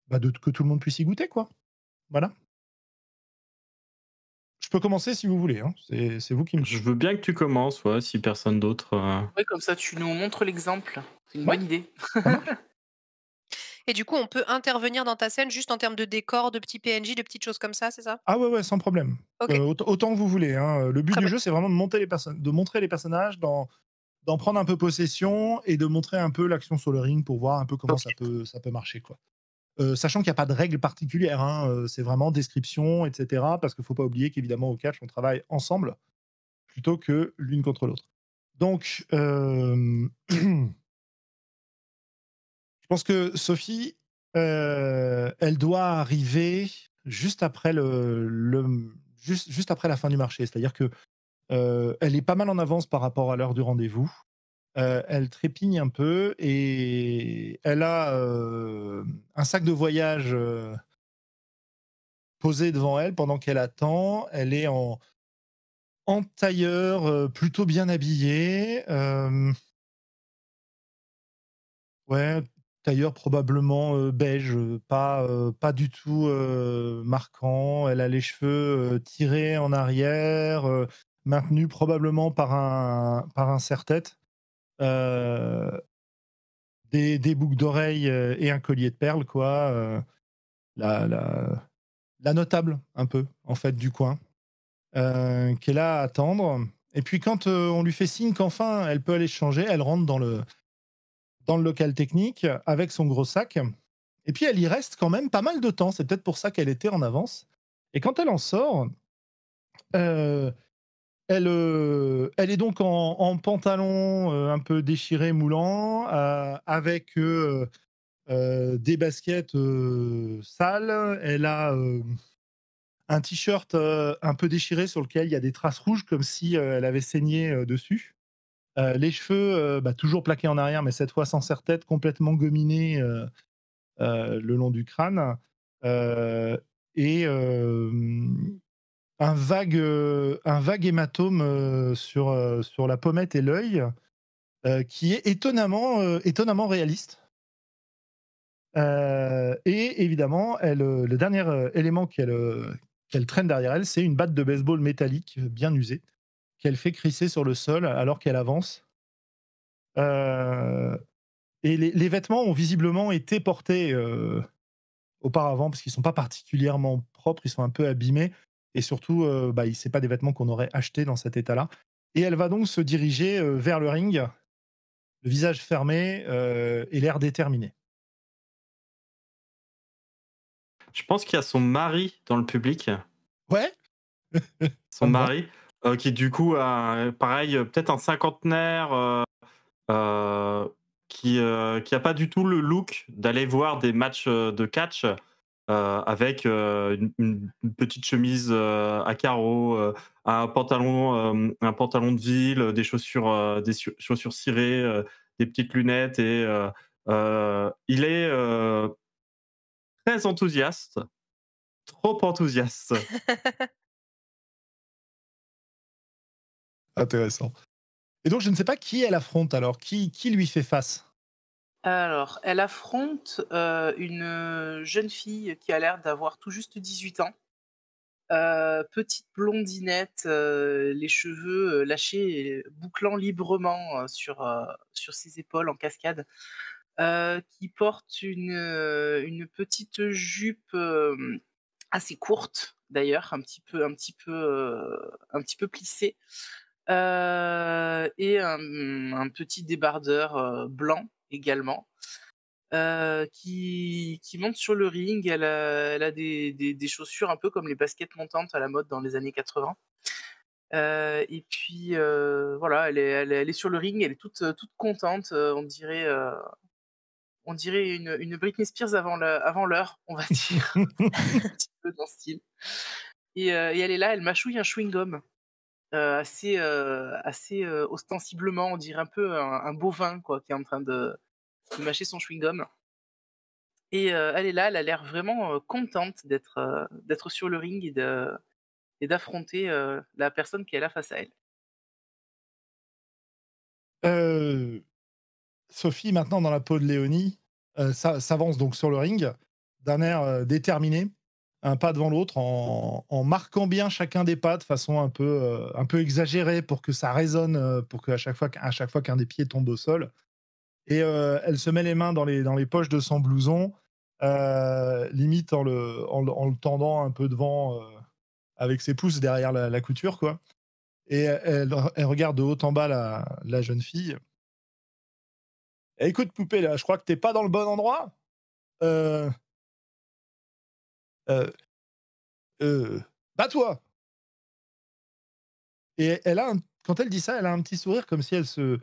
que tout le monde puisse y goûter, quoi. Voilà. Je peux commencer si vous voulez, hein. C'est vous qui me Je veux bien que tu commences, ouais, si personne d'autre. Ouais, comme ça, tu nous montres l'exemple. C'est une Ouais. bonne idée. Ça marche? Et du coup, on peut intervenir dans ta scène juste en termes de décor, de petits PNJ, de petites choses comme ça, c'est ça? Ah ouais, ouais, sans problème. OK, Autant que vous voulez, hein. Le but très du bien. jeu, c'est vraiment de montrer les personnages, d'en prendre un peu possession et de montrer un peu l'action sur le ring pour voir un peu comment Ok. ça peut marcher, quoi. Sachant qu'il y a pas de règles particulières, hein, c'est vraiment description et cetera. Parce qu'il faut pas oublier qu'évidemment au catch, on travaille ensemble plutôt que l'une contre l'autre. Donc, je pense que Sophie, elle doit arriver juste après juste après la fin du marché. C'est-à-dire que, elle est pas mal en avance par rapport à l'heure du rendez-vous. Elle trépigne un peu et elle a, un sac de voyage, posé devant elle pendant qu'elle attend. Elle est en tailleur, plutôt bien habillée, ouais, tailleur probablement, beige, pas du tout, marquant. Elle a les cheveux, tirés en arrière, maintenus probablement par un serre-tête, heu, des boucles d'oreilles, et un collier de perles quoi, la la la notable un peu, en fait, du coin, qui est là à attendre et puis quand, on lui fait signe qu'enfin elle peut aller se changer, elle rentre dans le local technique avec son gros sac et puis elle y reste quand même pas mal de temps. C'est peut-être pour ça qu'elle était en avance et quand elle en sort, heu, elle est donc en pantalon, un peu déchiré, moulant, avec, des baskets, sales. Elle a, un t-shirt, un peu déchiré sur lequel il y a des traces rouges comme si, elle avait saigné, dessus. Les cheveux, toujours plaqués en arrière, mais cette fois sans serre-tête, complètement gominés, le long du crâne, heu et un vague hématome, sur la pommette et l'œil, qui est étonnamment réaliste. Et évidemment, le dernier, élément qu'elle traîne derrière elle, c'est une batte de baseball métallique, bien usée, qu'elle fait crisser sur le sol alors qu'elle avance. Heu et les vêtements ont visiblement été portés, auparavant parce qu'ils sont pas particulièrement propres, ils sont un peu abîmés et surtout, c'est pas des vêtements qu'on aurait achetés dans cet état-là et elle va donc se diriger, vers le ring, le visage fermé, et l'air déterminé. Je pense qu'il y a son mari dans le public. Ouais, Son ça me va. mari, qui du coup a pareil, peut-être un cinquantenaire, heu, qui a pas du tout le look d'aller voir des matchs, de catch, avec, une petite chemise, à carreaux, un pantalon de ville, des chaussures cirées, des petites lunettes et il est, très enthousiaste, trop enthousiaste. Intéressant. Et donc je ne sais pas qui elle affronte alors? Qui lui fait face? Alors, elle affronte, une, jeune fille qui a l'air d'avoir tout juste 18 ans. Petite blondinette, les cheveux, lâchés et bouclant librement, sur ses épaules en cascade, qui porte une petite jupe, assez courte d'ailleurs, un petit peu plissée, et un petit débardeur, blanc également, qui monte sur le ring. Elle a des chaussures un peu comme les baskets montantes à la mode dans les années 80. Et puis, voilà, elle est sur le ring, elle est toute contente, on dirait une Britney Spears avant l'heure, on va dire, un petit peu dans ce style. Et elle est là, elle mâchouille un chewing-gum, assez, ostensiblement, on dirait un peu un bovin quoi, qui est en train de mâcher son chewing-gum. Et elle est là, elle a l'air vraiment, contente d'être sur le ring et d'affronter, la personne qu'elle a face à elle. Heu, Sophie, maintenant dans la peau de Léonie, s'avance donc sur le ring, d'un air, déterminé, un pas devant l'autre, en marquant bien chacun des pas de façon un peu exagérée pour que ça résonne, pour qu'à chaque fois qu'un des pieds tombe au sol. Et elle se met les mains dans les poches de son blouson, limite en le tendant un peu devant, avec ses pouces derrière la couture, quoi. Et elle regarde de haut en bas la jeune fille. «Écoute poupée, là, je crois que tu es pas dans le bon endroit. Heu, heu, heu, bats-toi!» Et elle a un quand elle dit ça, elle a un petit sourire comme si elle se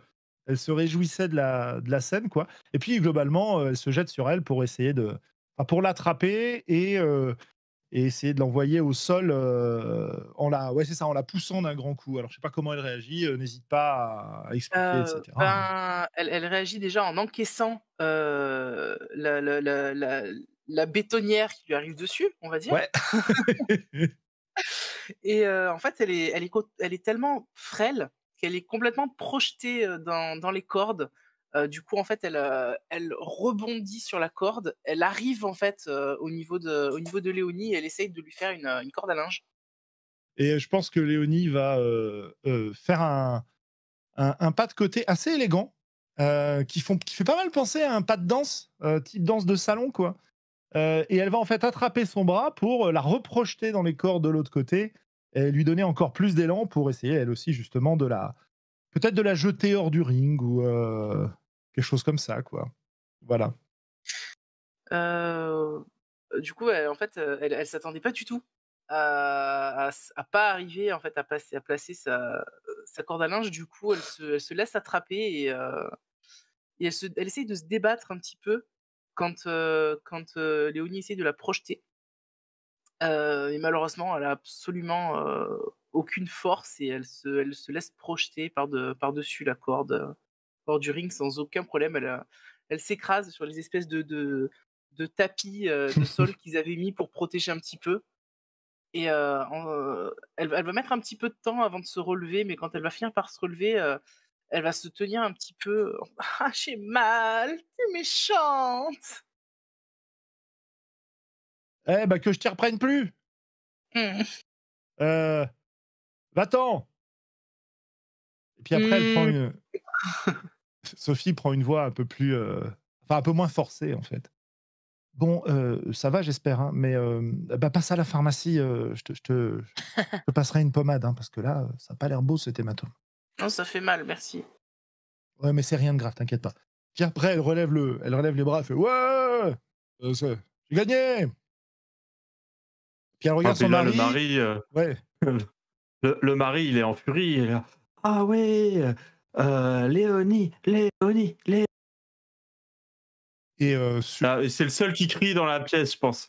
réjouissait de la scène, quoi. Et puis globalement, elle se jette sur elle pour essayer pour l'attraper et essayer de l'envoyer au sol, ouais, c'est ça, en la poussant d'un grand coup. Alors je sais pas comment elle réagit, n'hésite pas à expliquer et cetera, hein. Ben, elle réagit déjà en encaissant, la bétonnière qui lui arrive dessus, on va dire. Ouais. Et en fait, elle est tellement frêle qu'elle est complètement projetée, dans les cordes. Du coup, en fait, elle rebondit sur la corde. Elle arrive, en fait, au niveau de Léonie et elle essaye de lui faire une corde à linge. Et je pense que Léonie va, faire un pas de côté assez élégant, qui fait pas mal penser à un pas de danse, type danse de salon, quoi. Et elle va en fait attraper son bras pour, la reprojeter dans les cordes de l'autre côté et lui donner encore plus d'élan pour essayer elle aussi justement peut-être de la jeter hors du ring ou, quelque chose comme ça, quoi. Voilà. Heu, du coup, en fait, elle s'attendait pas du tout à pas arriver, en fait, à placer sa corde à linge. Du coup, elle se laisse attraper et elle essaye de se débattre un petit peu quand Léonie essaye de la projeter. Et malheureusement, elle a absolument, aucune force et elle se laisse projeter par-dessus la corde, hors du ring sans aucun problème. Elle s'écrase sur les espèces de tapis, de sol qu'ils avaient mis pour protéger un petit peu. Et elle va mettre un petit peu de temps avant de se relever, mais quand elle va finir par se relever, elle va se tenir un petit peu: «Ah, j'ai mal, tu méchante!» Eh bah, que je t'y reprenne plus! Mmh. Heu, Va-t'en! Et puis après elle prend Mmh. une Sophie prend une voix un peu plus, un peu moins forcée, en fait. «Bon, ça va j'espère, hein, mais bah, passe à la pharmacie, je te passerai une pommade, hein, parce que là, ça a pas l'air beau cet hématome». Non, ça fait mal, merci. «Ouais, mais c'est rien de grave, t'inquiète pas». Puis après elle relève les bras, elle fait: «Ouais! C'est j'ai gagné!» Puis elle Ah, regarde puis son là, le mari. mari, Ouais. le mari, il est en furie, il est là: «Ah ouais, Léonie, Léonie, Lé» Et ah et c'est le seul qui crie dans la pièce, je pense.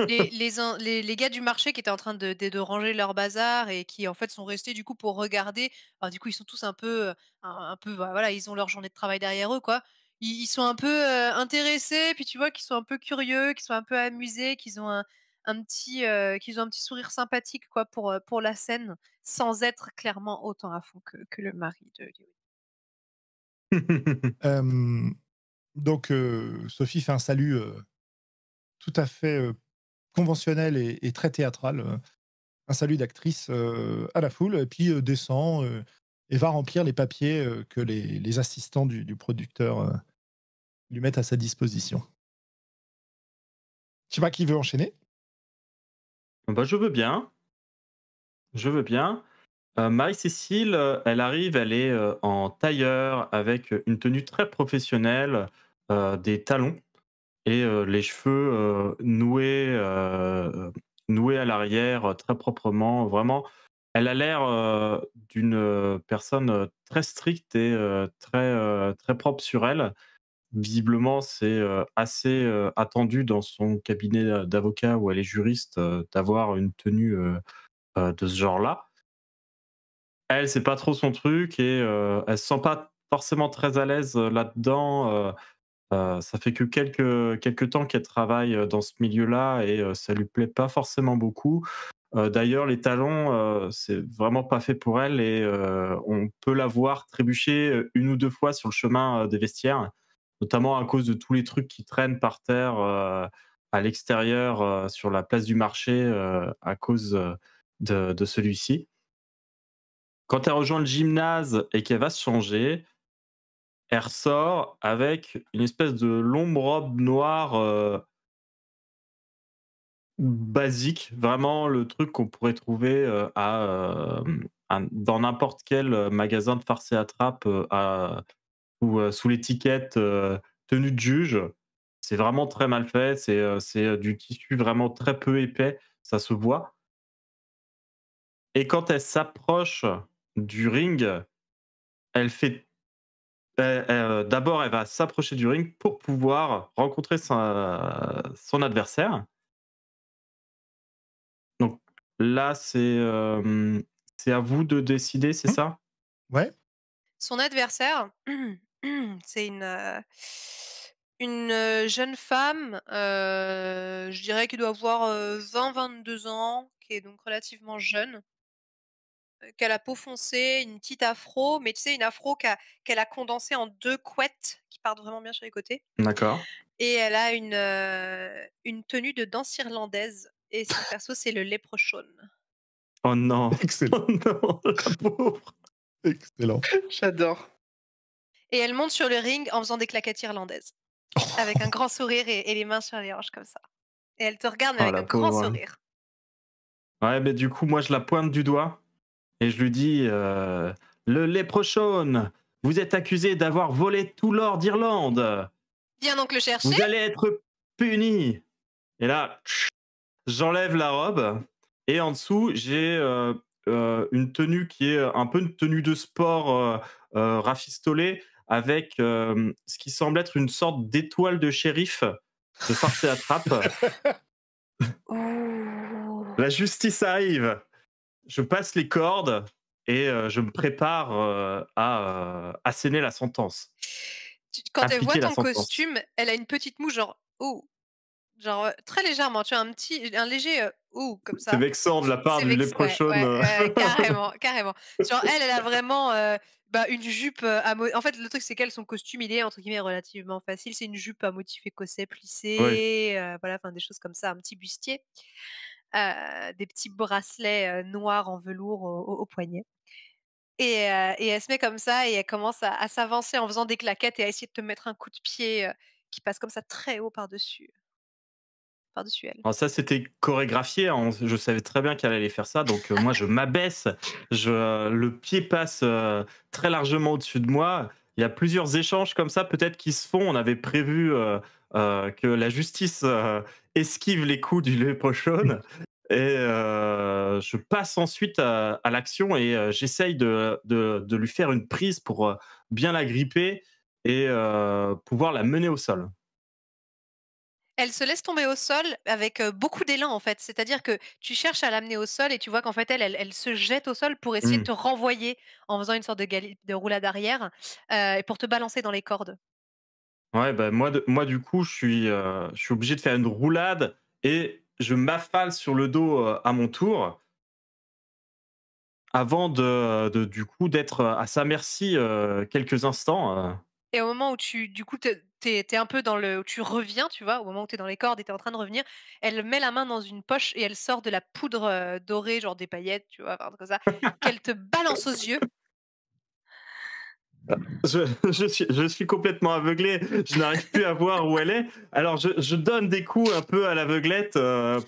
Les gars du marché qui étaient en train de ranger leur bazar et qui, en fait, sont restés du coup pour regarder. Alors du coup, ils sont tous un peu, un peu, voilà, ils ont leur journée de travail derrière eux, quoi. Ils sont un peu, intéressés, puis tu vois qu'ils sont un peu curieux, qu'ils sont un peu amusés, qu'ils ont un petit sourire sympathique, quoi, pour la scène, sans être clairement autant à fond que le mari de Léo. Donc, Sophie fait un salut tout à fait conventionnel et très théâtral. Un salut d'actrice à la foule, et puis descend et va remplir les papiers que les assistants du producteur lui mettent à sa disposition. Je sais pas qui veut enchaîner. Bah, je veux bien, je veux bien. Marie-Cécile, elle arrive, elle est, en tailleur avec une tenue très professionnelle, des talons et les cheveux, noués à l'arrière, très proprement. Vraiment, elle a l'air, d'une, personne, très stricte et très propre sur elle. Visiblement, c'est, assez, attendu dans son cabinet d'avocat où elle est juriste, d'avoir une tenue, de ce genre-là. Elle, c'est pas trop son truc et elle se sent pas forcément très à l'aise, là-dedans, ça fait que quelques temps qu'elle travaille, dans ce milieu-là et ça lui plaît pas forcément beaucoup. D'ailleurs, les talons, c'est vraiment pas fait pour elle et on peut la voir trébucher, 1 ou 2 fois sur le chemin, des vestiaires, notamment à cause de tous les trucs qui traînent par terre, à l'extérieur, sur la place du marché, à cause, de celui-ci. Quand elle rejoint le gymnase et qu'elle va se changer, elle ressort avec une espèce de longue robe noire, basique, vraiment le truc qu'on pourrait trouver, dans n'importe quel, magasin de farce et attrape, ou sous l'étiquette, tenue de juge. C'est vraiment très mal fait, c'est du tissu vraiment très peu épais, ça se voit et quand elle s'approche du ring, elle fait d'abord, elle va s'approcher du ring pour pouvoir rencontrer son adversaire. Donc là, c'est à vous de décider, c'est Mmh. ça? Ouais. Son adversaire, c'est une jeune femme, je dirais qui doit avoir, 20-22 ans, qui est donc relativement jeune, qui a la peau foncée, une petite afro, mais tu sais une afro qu'elle a condensée en 2 couettes qui partent vraiment bien sur les côtés D'accord. et elle a une tenue de danse irlandaise et son perso c'est le Leprechaun. Oh non! Excellent. Oh non, la pauvre! Excellent. J'adore. Et elle monte sur le ring en faisant des claquettes irlandaises, avec un grand sourire et les mains sur les hanches comme ça. Et elle te regarde mais Oh avec la un grand pauvre. sourire. Ouais, mais du coup, moi, je la pointe du doigt et je lui dis, «Le Leprechaun, vous êtes accusé d'avoir volé tout l'or d'Irlande. Viens donc le chercher. Vous allez être puni!» Et là, j'enlève la robe et en dessous, j'ai, une tenue qui est un peu une tenue de sport, rafistolée avec, ce qui semble être une sorte d'étoile de shérif de farce et attrape. Ouh. La justice arrive, je passe les cordes et je me prépare, à asséner la sentence, Quand elle voit appliquer la ton sentence. costume, elle a une petite moue genre: «Ouh», genre, très légèrement, tu as un léger, «ouh» comme C'est ça. vexant de la part C'est du vex ouais, Leprechaun, ouais, ouais, carrément, carrément. Genre elle a vraiment, bah, une jupe, à mo en fait, le truc, c'est qu'elle, son costume, il est entre guillemets «relativement facile». C'est une jupe à motif écossais oui. plissé, voilà, enfin des choses comme ça, un petit bustier, des petits bracelets, noirs en velours au poignet et elle se met comme ça et elle commence à s'avancer en faisant des claquettes et à essayer de te mettre un coup de pied, qui passe comme ça très haut par-dessus elle. Alors ça, c'était chorégraphié, hein, je savais très bien qu'elle allait faire ça, donc moi je m'abaisse, le pied passe, très largement au-dessus de moi. Il y a plusieurs échanges comme ça peut-être qui se font. On avait prévu, que la justice, esquive les coups du Leprechaun et je passe ensuite à l'action et j'essaye de lui faire une prise pour, bien la gripper et pouvoir la mener au sol. Elle se laisse tomber au sol avec, beaucoup d'élan, en fait. C'est-à-dire que tu cherches à l'amener au sol et tu vois qu'en fait, elle se jette au sol pour essayer de Mmh. te renvoyer en faisant une sorte de roulade arrière, et pour te balancer dans les cordes. Ouais, bah, moi du coup, je suis obligé de faire une roulade et je m'affale sur le dos, à mon tour avant du coup d'être à sa merci quelques instants. Et au moment où du coup, t'es un peu où tu reviens, tu vois? Au moment où tu es dans les cordes et tu es en train de revenir, elle met la main dans une poche et elle sort de la poudre, dorée, genre des paillettes, tu vois? Enfin, un truc comme ça, qu'elle te balance aux yeux. Je suis complètement aveuglé, je n'arrive plus à voir où elle est. Alors je donne des coups un peu à l'aveuglette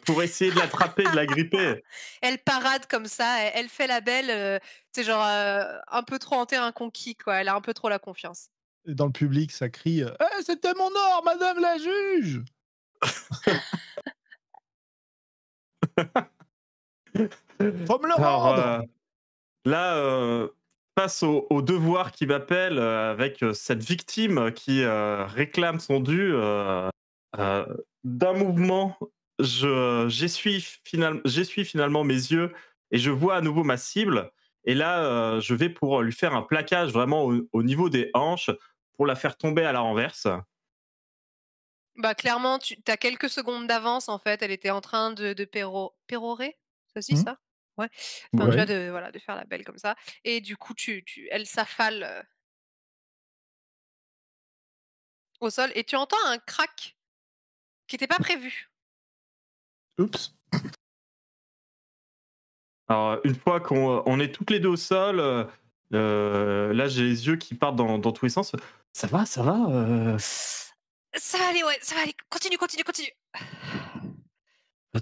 pour essayer de l'attraper, de la gripper. Elle parade comme ça, elle fait la belle, tu genre, un peu trop en terrain conquis, quoi. Elle a un peu trop la confiance. Et dans le public, ça crie «Eh, c'était mon or, madame la juge!» Faut me le Alors rendre! là, face au devoir qui m'appelle avec cette victime qui réclame son dû, d'un mouvement, j'essuie finalement mes yeux et je vois à nouveau ma cible. Et là, je vais pour lui faire un plaquage vraiment au niveau des hanches pour la faire tomber à la renverse. Bah, clairement, tu as quelques secondes d'avance, en fait. Elle était en train de pérorer? Ça se dit Mmh. ça? Ouais. Enfin, tu vois, Ouais. de faire la belle comme ça et du coup, elle s'affale, au sol et tu entends un crack qui était pas prévu. Oups. Alors, une fois qu'on est toutes les 2 au sol, là, j'ai les yeux qui partent dans tous les sens. Ça va, ça va? Ça va aller, ouais, ça va aller. Continue, continue, continue.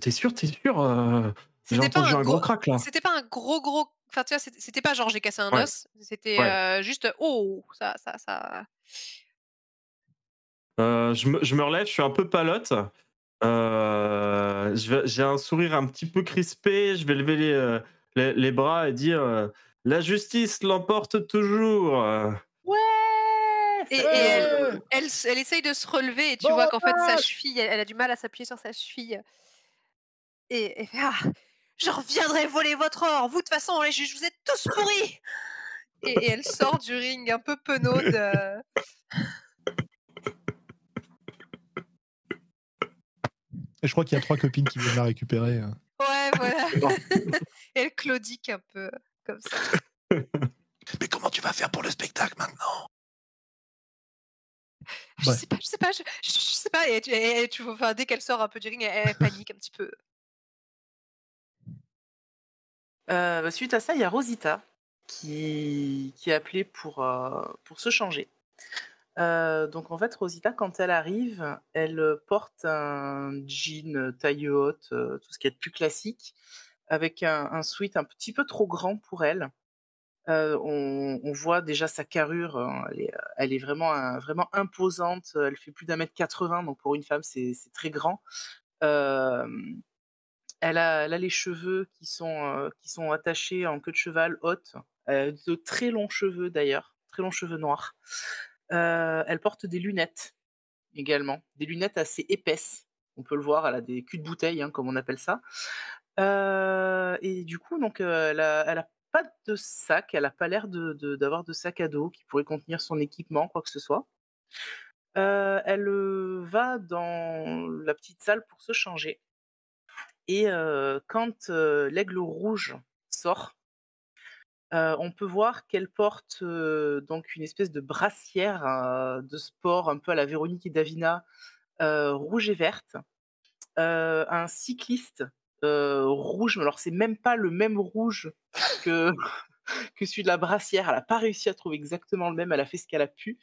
Tu sûr, tu sûr? J'ai C'était pas entendu un un gros gros crack là. c'était pas un gros enfin, tu vois, c'était pas genre j'ai cassé un Ouais, os, c'était, ouais. juste: «Oh!» ça Je me relève, je suis un peu palote. J'ai un sourire un petit peu crispé, je vais lever les bras et dire, «La justice l'emporte toujours!» Ouais, et Ouais! elle essaye de se relever et tu vois qu'en fait sa Bordage! cheville, elle a du mal à s'appuyer sur sa cheville et elle fait: «Ah! Je reviendrai voler votre or! Vous, de toute façon, les juges, vous êtes tous pourris!» et elle sort du ring un peu penaude, Et je crois qu'il y a 3 copines qui viennent la récupérer. ouais, voilà. Elle claudique un peu, comme ça. «Mais comment tu vas faire pour le spectacle maintenant?» Je Bref. sais pas, je sais pas, je sais pas et tu vois, enfin, dès qu'elle sort un peu du ring, elle panique un petit peu. Bah, suite à ça, il y a Rosita qui a appelé pour se changer. Donc en fait, Rosita, quand elle arrive, elle, porte un jean, taille haute, tout ce qu'il y a de plus classique, avec un sweat un petit peu trop grand pour elle. On voit déjà sa carrure, elle est vraiment imposante, elle fait plus d'1,80 m, donc pour une femme, c'est très grand. Hem, elle a les cheveux qui sont attachés en queue de cheval haute, de très longs cheveux d'ailleurs, très longs cheveux noirs. Elle porte des lunettes également, des lunettes assez épaisses. On peut le voir, elle a des culs de bouteille, hein, comme on appelle ça. Et du coup, donc, elle a pas de sac, elle a pas l'air d'avoir de sac à dos qui pourrait contenir son équipement, quoi que ce soit. Elle, va dans la petite salle pour se changer et quand, l'aigle rouge sort, on peut voir qu'elle porte, donc une espèce de brassière, de sport un peu à la Véronique et Davina, rouge et verte. Un cycliste, rouge, mais alors c'est même pas le même rouge que que celui de la brassière. Elle a pas réussi à trouver exactement le même, elle a fait ce qu'elle a pu.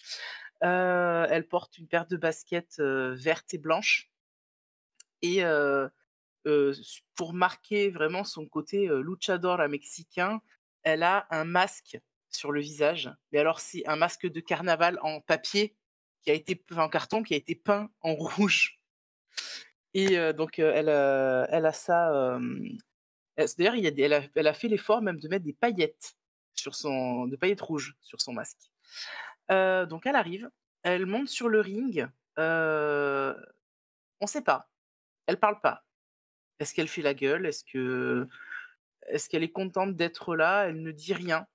Elle porte une paire de baskets, vertes et blanches et pour marquer vraiment son côté, luchador à mexicain, elle a un masque sur le visage. Mais alors c'est un masque de carnaval en papier qui a été en carton, qui a été peint en rouge et donc elle a ça, d'ailleurs il y a des elle a fait l'effort même de mettre des paillettes des paillettes rouges sur son masque. Donc elle arrive, elle monte sur le ring, heu, on sait pas, elle parle pas. Est-ce qu'elle fait la gueule? Est-ce qu'elle est contente d'être là? Elle ne dit rien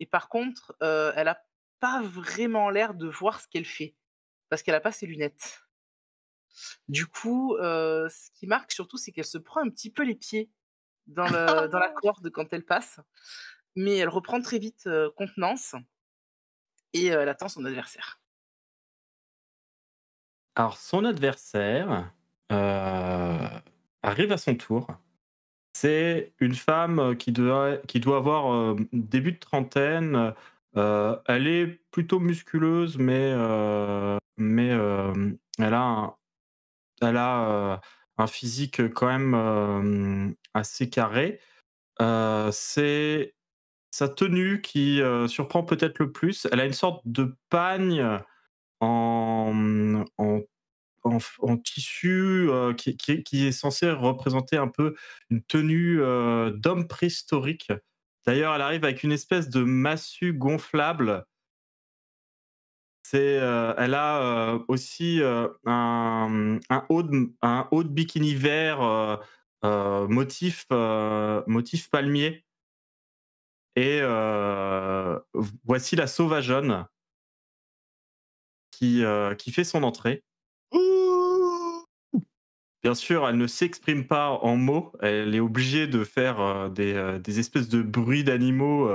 et par contre, elle a pas vraiment l'air de voir ce qu'elle fait, parce qu'elle a pas ses lunettes. Du coup, ce qui marque surtout, c'est qu'elle se prend un petit peu les pieds dans la corde quand elle passe. mais elle reprend très vite contenance et elle attend son adversaire. Alors, son adversaire arrive à son tour. C'est une femme qui doit avoir début de trentaine. Elle est plutôt musculeuse, mais elle a un physique quand même assez carré. C'est sa tenue qui surprend peut-être le plus. Elle a une sorte de pagne en en tissu qui est censé représenter un peu une tenue d'homme préhistorique. D'ailleurs, elle arrive avec une espèce de massue gonflable. Elle a aussi un haut de bikini vert motif palmier. Et voici la sauvageonne qui fait son entrée. Bien sûr, elle ne s'exprime pas en mots. Elle est obligée de faire des espèces de bruits d'animaux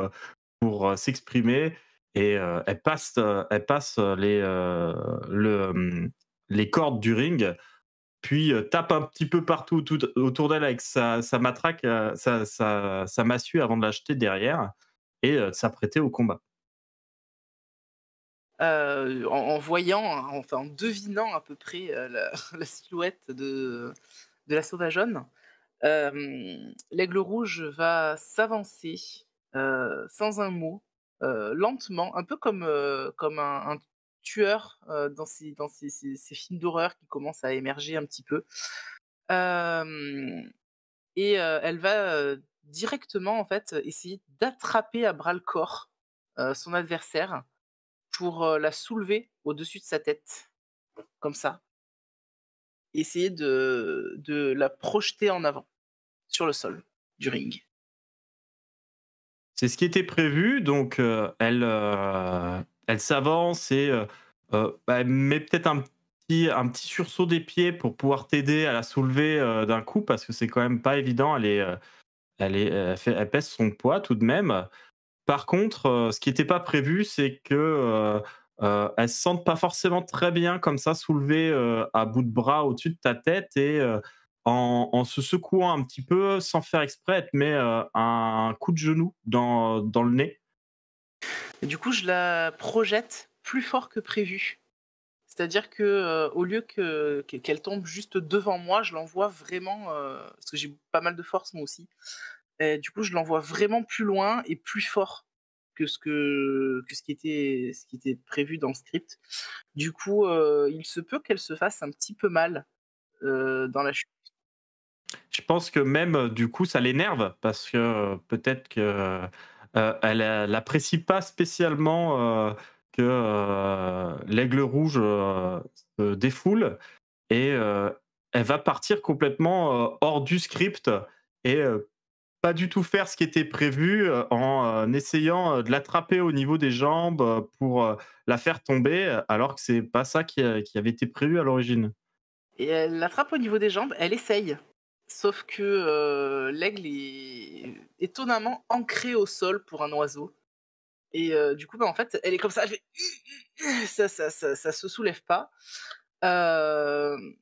pour s'exprimer. Et elle passe les cordes du ring, puis tape un petit peu partout autour d'elle avec sa matraque, sa massue avant de la jeter derrière et de s'apprêter au combat. En voyant, enfin en devinant à peu près la silhouette de la sauvageonne, l'aigle rouge va s'avancer sans un mot, lentement, un peu comme un tueur dans ces films d'horreur qui commencent à émerger un petit peu. Et elle va directement en fait essayer d'attraper à bras le corps son adversaire pour la soulever au-dessus de sa tête, comme ça, essayer de la projeter en avant sur le sol du ring. C'est ce qui était prévu, donc elle s'avance et elle met peut-être un petit sursaut des pieds pour pouvoir t'aider à la soulever d'un coup, parce que c'est quand même pas évident. Elle pèse son poids tout de même. Par contre, ce qui était pas prévu, c'est que elle se sente pas forcément très bien comme ça, soulevée à bout de bras au-dessus de ta tête, et en se secouant un petit peu sans faire exprès, elle te met un coup de genou dans le nez. Et du coup, je la projette plus fort que prévu. C'est-à-dire que au lieu qu'elle tombe juste devant moi, je l'envoie vraiment, parce que j'ai pas mal de force moi aussi. Et du coup, je l'envoie vraiment plus loin et plus fort que ce qui était prévu dans le script. Du coup, il se peut qu'elle se fasse un petit peu mal dans la chute. Je pense que même, du coup, ça l'énerve parce que peut-être que elle apprécie pas spécialement que l'aigle rouge se défoule, et elle va partir complètement hors du script et pas du tout faire ce qui était prévu, en essayant de l'attraper au niveau des jambes pour la faire tomber, alors que c'est pas ça qui avait été prévu à l'origine. Et elle l'attrape au niveau des jambes, elle essaye. Sauf que l'aigle est étonnamment ancré au sol pour un oiseau. Et du coup, bah, en fait, elle est comme ça, elle fait ça se soulève pas.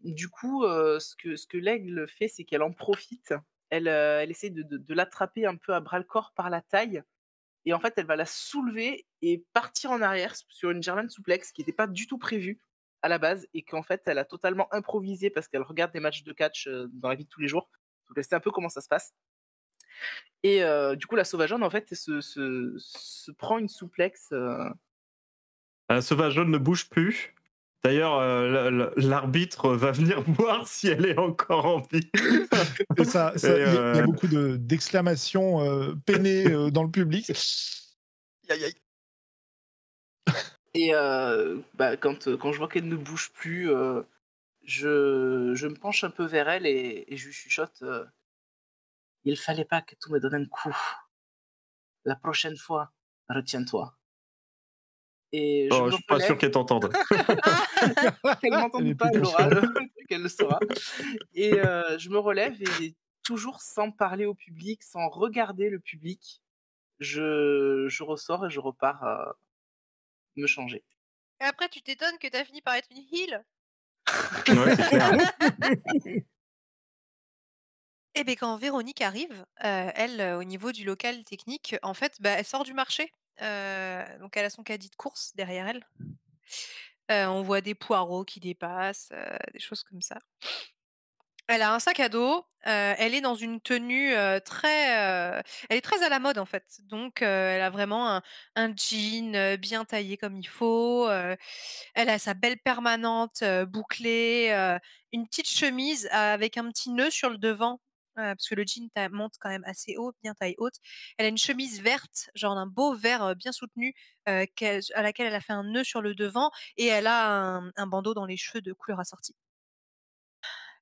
Du coup, ce que l'aigle fait, c'est qu'elle en profite. Elle essaie de l'attraper un peu à bras le corps par la taille, et en fait, elle va la soulever et partir en arrière sur une German suplex qui n'était pas du tout prévue à la base, et qu'en fait, elle a totalement improvisé parce qu'elle regarde des matchs de catch dans la vie de tous les jours. Donc elle sait un peu comment ça se passe. Et du coup, la sauvageonne, en fait, se prend une souplex. La sauvageonne ne bouge plus. D'ailleurs, l'arbitre va venir voir si elle est encore en vie. Et ça, Et, il y a beaucoup d'exclamations peinées dans le public. Aïe, aïe. Et bah, quand je vois qu'elle ne bouge plus, je me penche un peu vers elle et je lui chuchote il fallait pas que tu me donnes un coup. La prochaine fois, retiens-toi. Et je oh, me je suis pas sûr relève. qu'elle t'entende. Qu'elle Elle m'entende est pas, plus elle l'aura, consciente. le truc, elle le saura. Et je me relève et toujours sans parler au public, sans regarder le public, je ressors et je repars me changer. Et après, tu t'étonnes que t'as fini par être une heal. Ouais, c'est clair. Et bien, quand Véronique arrive, elle, au niveau du local technique, en fait, elle sort du marché. Donc elle a son caddie de course derrière elle. On voit des poireaux qui dépassent, des choses comme ça. Elle a un sac à dos, elle est dans une tenue, elle est très à la mode, en fait. Donc elle a vraiment un jean, bien taillé comme il faut, elle a sa belle permanente, bouclée, une petite chemise avec un petit nœud sur le devant, parce que le jean monte quand même assez haut, bien taille haute. Elle a une chemise verte, genre un beau vert, bien soutenu, à laquelle elle a fait un nœud sur le devant et elle a un bandeau dans les cheveux de couleur assortie.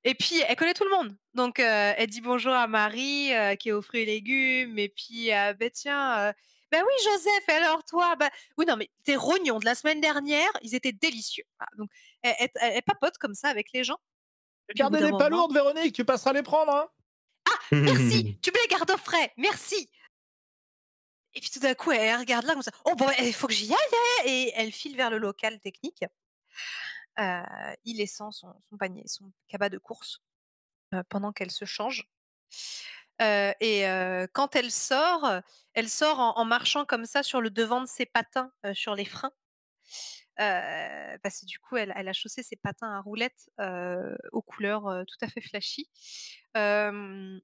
Et puis, elle connaît tout le monde. Donc, elle dit bonjour à Marie, qui est aux fruits et légumes. Et puis, «Beh, tiens, bah, oui, Joseph, et alors toi? Bah, oui, non, mais tes rognons de la semaine dernière, ils étaient délicieux». Voilà, donc elle papote comme ça avec les gens. Et puis, au bout Gardez d'un les moment: palourdes, Véronique, tu passeras les prendre, hein. «Merci, tu me les gardes au frais, merci». Et puis, tout d'un coup, elle regarde là comme ça: «Oh, bon, il faut que j'y aille, hein», et elle file vers le local technique, y laissant son panier, son cabas de courses, pendant qu'elle se change. Quand elle sort en marchant comme ça sur le devant de ses patins, sur les freins, parce que du coup elle a chaussé ses patins à roulettes, aux couleurs, tout à fait flashy. Hem,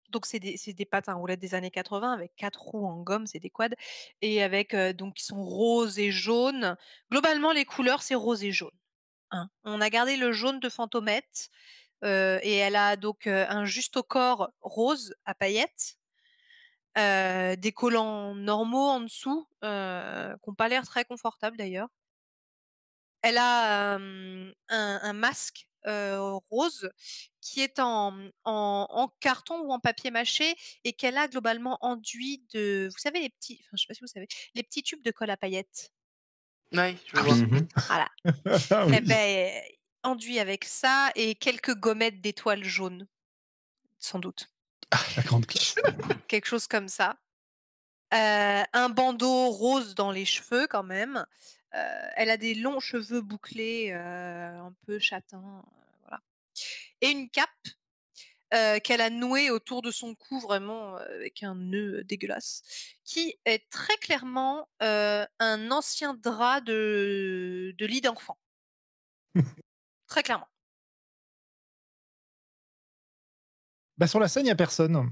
donc c'est des patins à roulettes des années 80 avec 4 roues en gomme, c'est des quads et avec, donc qui sont roses et jaunes. Globalement les couleurs c'est rose et jaune, hein. On a gardé le jaune de Fantomette, et elle a donc, un juste au corps rose à paillettes, des collants normaux en dessous, qui ont pas l'air très confortables d'ailleurs. Elle a, un masque, rose qui est en carton ou en papier mâché et qu'elle a globalement enduit de, vous savez les petits, enfin je sais pas si vous savez, les petits tubes de colle à paillettes? Oui, je Ah vois. oui. Mhm. Voilà. Ah Et oui. enduit avec ça et quelques gommettes d'étoiles jaunes, sans doute. Ah, la grande classe. Quelque chose comme ça. Un bandeau rose dans les cheveux quand même. Elle a des longs cheveux bouclés, un peu châtains, voilà, et une cape, qu'elle a nouée autour de son cou vraiment, avec un nœud, dégueulasse, qui est très clairement, un ancien drap de lit d'enfant. Très clairement. Bah, sur la scène, il y a personne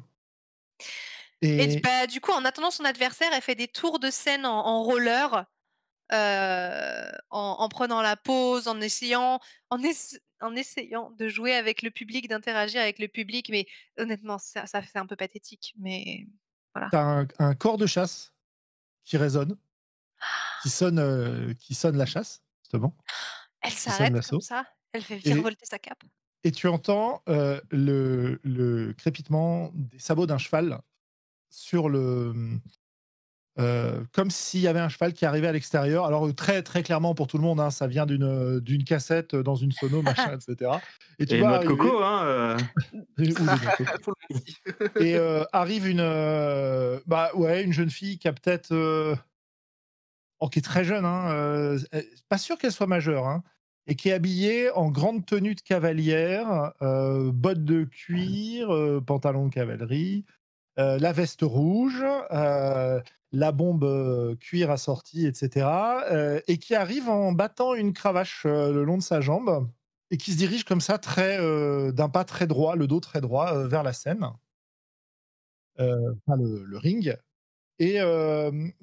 Et et du coup, en attendant son adversaire, elle fait des tours de scène en roller, en prenant la pause, en essayant de jouer avec le public, d'interagir avec le public, mais honnêtement, ça c'est un peu pathétique, mais voilà. tu as un corps de chasse qui résonne, qui sonne la chasse, justement, Elle qui sonne s'arrête comme l'assaut ça, elle fait et virevolter sa cape. et tu entends, le crépitement des sabots d'un cheval sur le, comme s'il y avait un cheval qui arrivait à l'extérieur. Alors, très, très clairement pour tout le monde, hein, ça vient d'une cassette, dans une sono, machin et cetera et tu Et vois noix de arriver coco, hein. ou les noix de coco Faut le mentir. et arrive une, bah, ouais, une jeune fille qui a peut-être, oh, qui est très jeune, hein, pas sûr qu'elle soit majeure, hein, et qui est habillée en grande tenue de cavalière, bottes de cuir, pantalon de cavalerie, la veste rouge, la bombe, cuir assortie et cetera, et qui arrive en battant une cravache, le long de sa jambe et qui se dirige comme ça très, d'un pas très droit, le dos très droit, vers la scène, enfin le ring et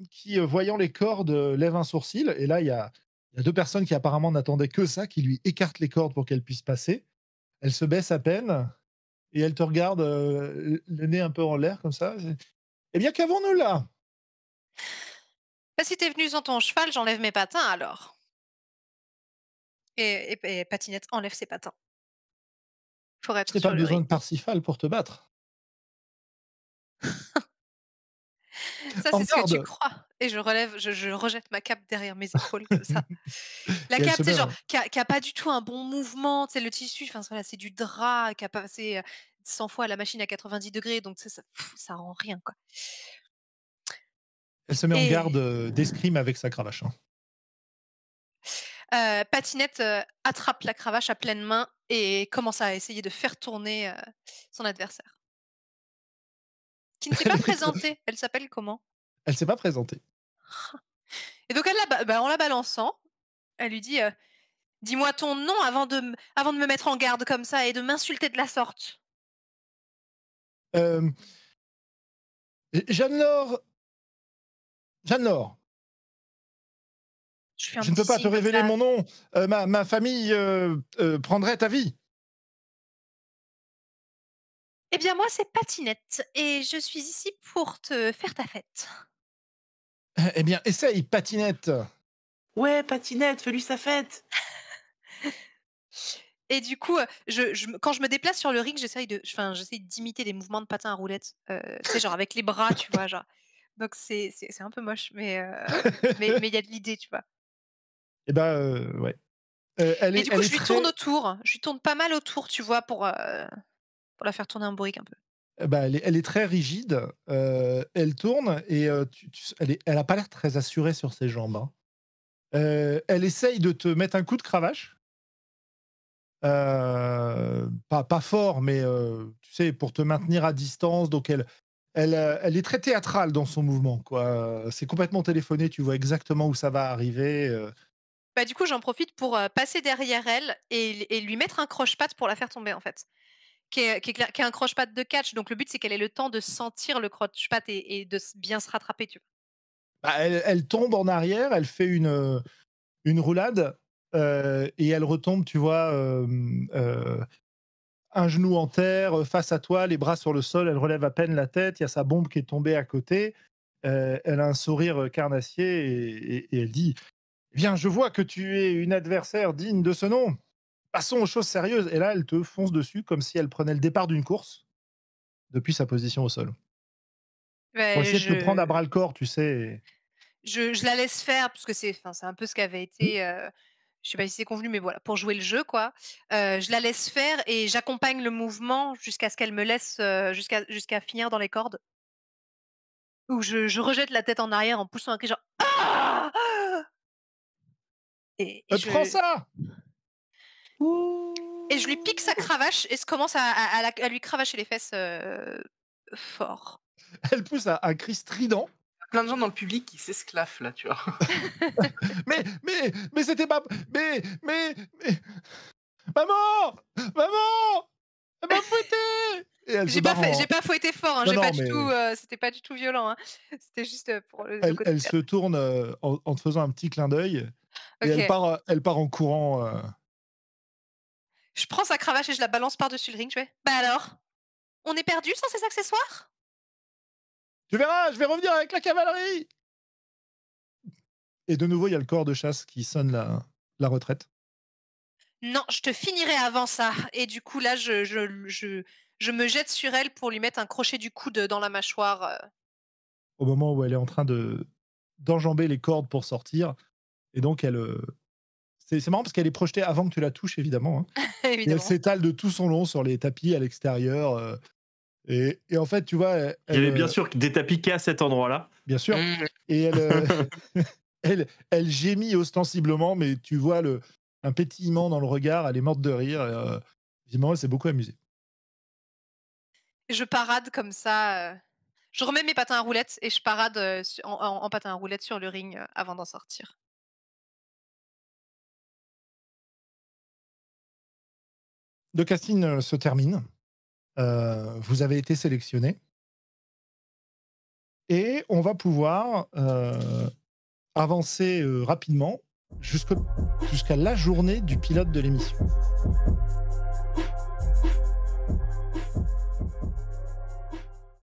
qui, voyant les cordes, lève un sourcil et là, il y a 2 personnes qui apparemment n'attendaient que ça, qui lui écartent les cordes pour qu'elle puisse passer. Elle se baisse à peine et elle te regarde, le nez un peu en l'air comme ça. «Eh bien, qu'avons-nous là?» Bah, si tu venu sans ton cheval, j'enlève mes patins alors. Et Patinette enlève ses patins pour «Je être n'ai pas sur le besoin de ring. Parsifal pour te battre. Ça, En c'est ce que tu garde!» crois, et je rejette ma cape derrière mes épaules comme ça. La Et elle cape, se tu sais, met genre, en qui a pas du tout un bon mouvement, tu sais, le tissu, enfin, voilà, c'est du drap qui a passé, 100 fois à la machine à 90 degrés, donc tu sais, ça rend rien, quoi. Elle se met en Et garde d'escrime avec sa cravache. Hein. Patinette attrape la cravache à pleine main et commence à essayer de faire tourner son adversaire. Qui ne s'est pas présentée. Elle s'appelle comment? Elle s'est pas présentée. Et donc en la balançant, elle lui dit dis-moi ton nom avant de me mettre en garde comme ça et de m'insulter de la sorte. Euh, Jeanne-Laure. Jeanne-Laure. Je fais un Je ne peux petit pas te signe comme révéler ça. mon nom. Ma famille prendrait ta vie. Eh bien moi c'est Patinette et je suis ici pour te faire ta fête. Eh bien, essaye, Patinette. Ouais, Patinette, fais-lui sa fête. Et du coup, quand je me déplace sur le ring, j'essaye d'imiter les mouvements de patin à roulettes. Tu sais, genre avec les bras, tu vois, genre. Donc c'est un peu moche, mais il y a de l'idée, tu vois. Eh ben, ouais. Et du coup, je lui très... tourne autour. Je lui tourne pas mal autour, tu vois, pour la faire tourner un bourrique un peu. Elle est très rigide. Elle tourne et elle a pas l'air très assurée sur ses jambes. Hein. Elle essaye de te mettre un coup de cravache. Pas fort, mais tu sais, pour te maintenir à distance. Donc elle est très théâtrale dans son mouvement. Quoi. C'est complètement téléphoné. Tu vois exactement où ça va arriver. Bah, du coup, j'en profite pour passer derrière elle et lui mettre un croche-patte pour la faire tomber, en fait. Qui est un croche-patte de catch. Donc le but, c'est qu'elle ait le temps de sentir le croche-patte et de bien se rattraper, tu vois. Bah, elle tombe en arrière, elle fait une roulade et elle retombe, tu vois, un genou en terre, face à toi, les bras sur le sol, elle relève à peine la tête, il y a sa bombe qui est tombée à côté, elle a un sourire carnassier et elle dit « Bien, je vois que tu es une adversaire digne de ce nom. Passons aux choses sérieuses. » Et là, elle te fonce dessus comme si elle prenait le départ d'une course depuis sa position au sol. Pour Bah, essayer de te prendre à bras-le-corps, tu sais. je la laisse faire parce que c'est un peu ce qu'avait été, je sais pas si c'est convenu, mais voilà, pour jouer le jeu, quoi. Je la laisse faire et j'accompagne le mouvement jusqu'à ce qu'elle me laisse, jusqu'à finir dans les cordes. Où je rejette la tête en arrière en poussant un cri genre «Ah!» et Prends je ça. et je lui pique sa cravache et je commence à lui cravacher les fesses, fort. Elle pousse un cri strident. Plein de gens dans le public qui s'esclaffent là, tu vois. Mais c'était pas. Mais. Maman. Elle m'a fouetté. Et elle se barre. J'ai pas fouetté fort, hein, c'était pas du tout violent, hein. C'était juste pour le côté Elle théâtre. se tourne en te faisant un petit clin d'œil et OK. elle part en courant. Je prends sa cravache et je la balance par-dessus le ring, je fais: «Bah alors? On est perdu sans ces accessoires?» Tu verras, je vais revenir avec la cavalerie. Et de nouveau, il y a le corps de chasse qui sonne la retraite. «Non, je te finirai avant ça» et du coup là, je me jette sur elle pour lui mettre un crochet du coude dans la mâchoire, Au moment où elle est en train d'enjamber les cordes pour sortir. Et donc, c'est marrant parce qu'elle est projetée avant que tu la touches, évidemment. Hein. Et elle évidemment. s'étale de tout son long sur les tapis à l'extérieur. Et en fait, tu vois, Il y avait bien sûr des tapis à cet endroit-là. bien sûr. Mmh. Et elle gémit ostensiblement, mais tu vois un pétillement dans le regard. Elle est morte de rire. Visiblement, elle s'est beaucoup amusée. Je parade comme ça, je remets mes patins à roulettes et je parade, en patins à roulettes sur le ring, avant d'en sortir. Le casting se termine. Vous avez été sélectionné. Et on va pouvoir avancer rapidement jusqu'à la journée du pilote de l'émission.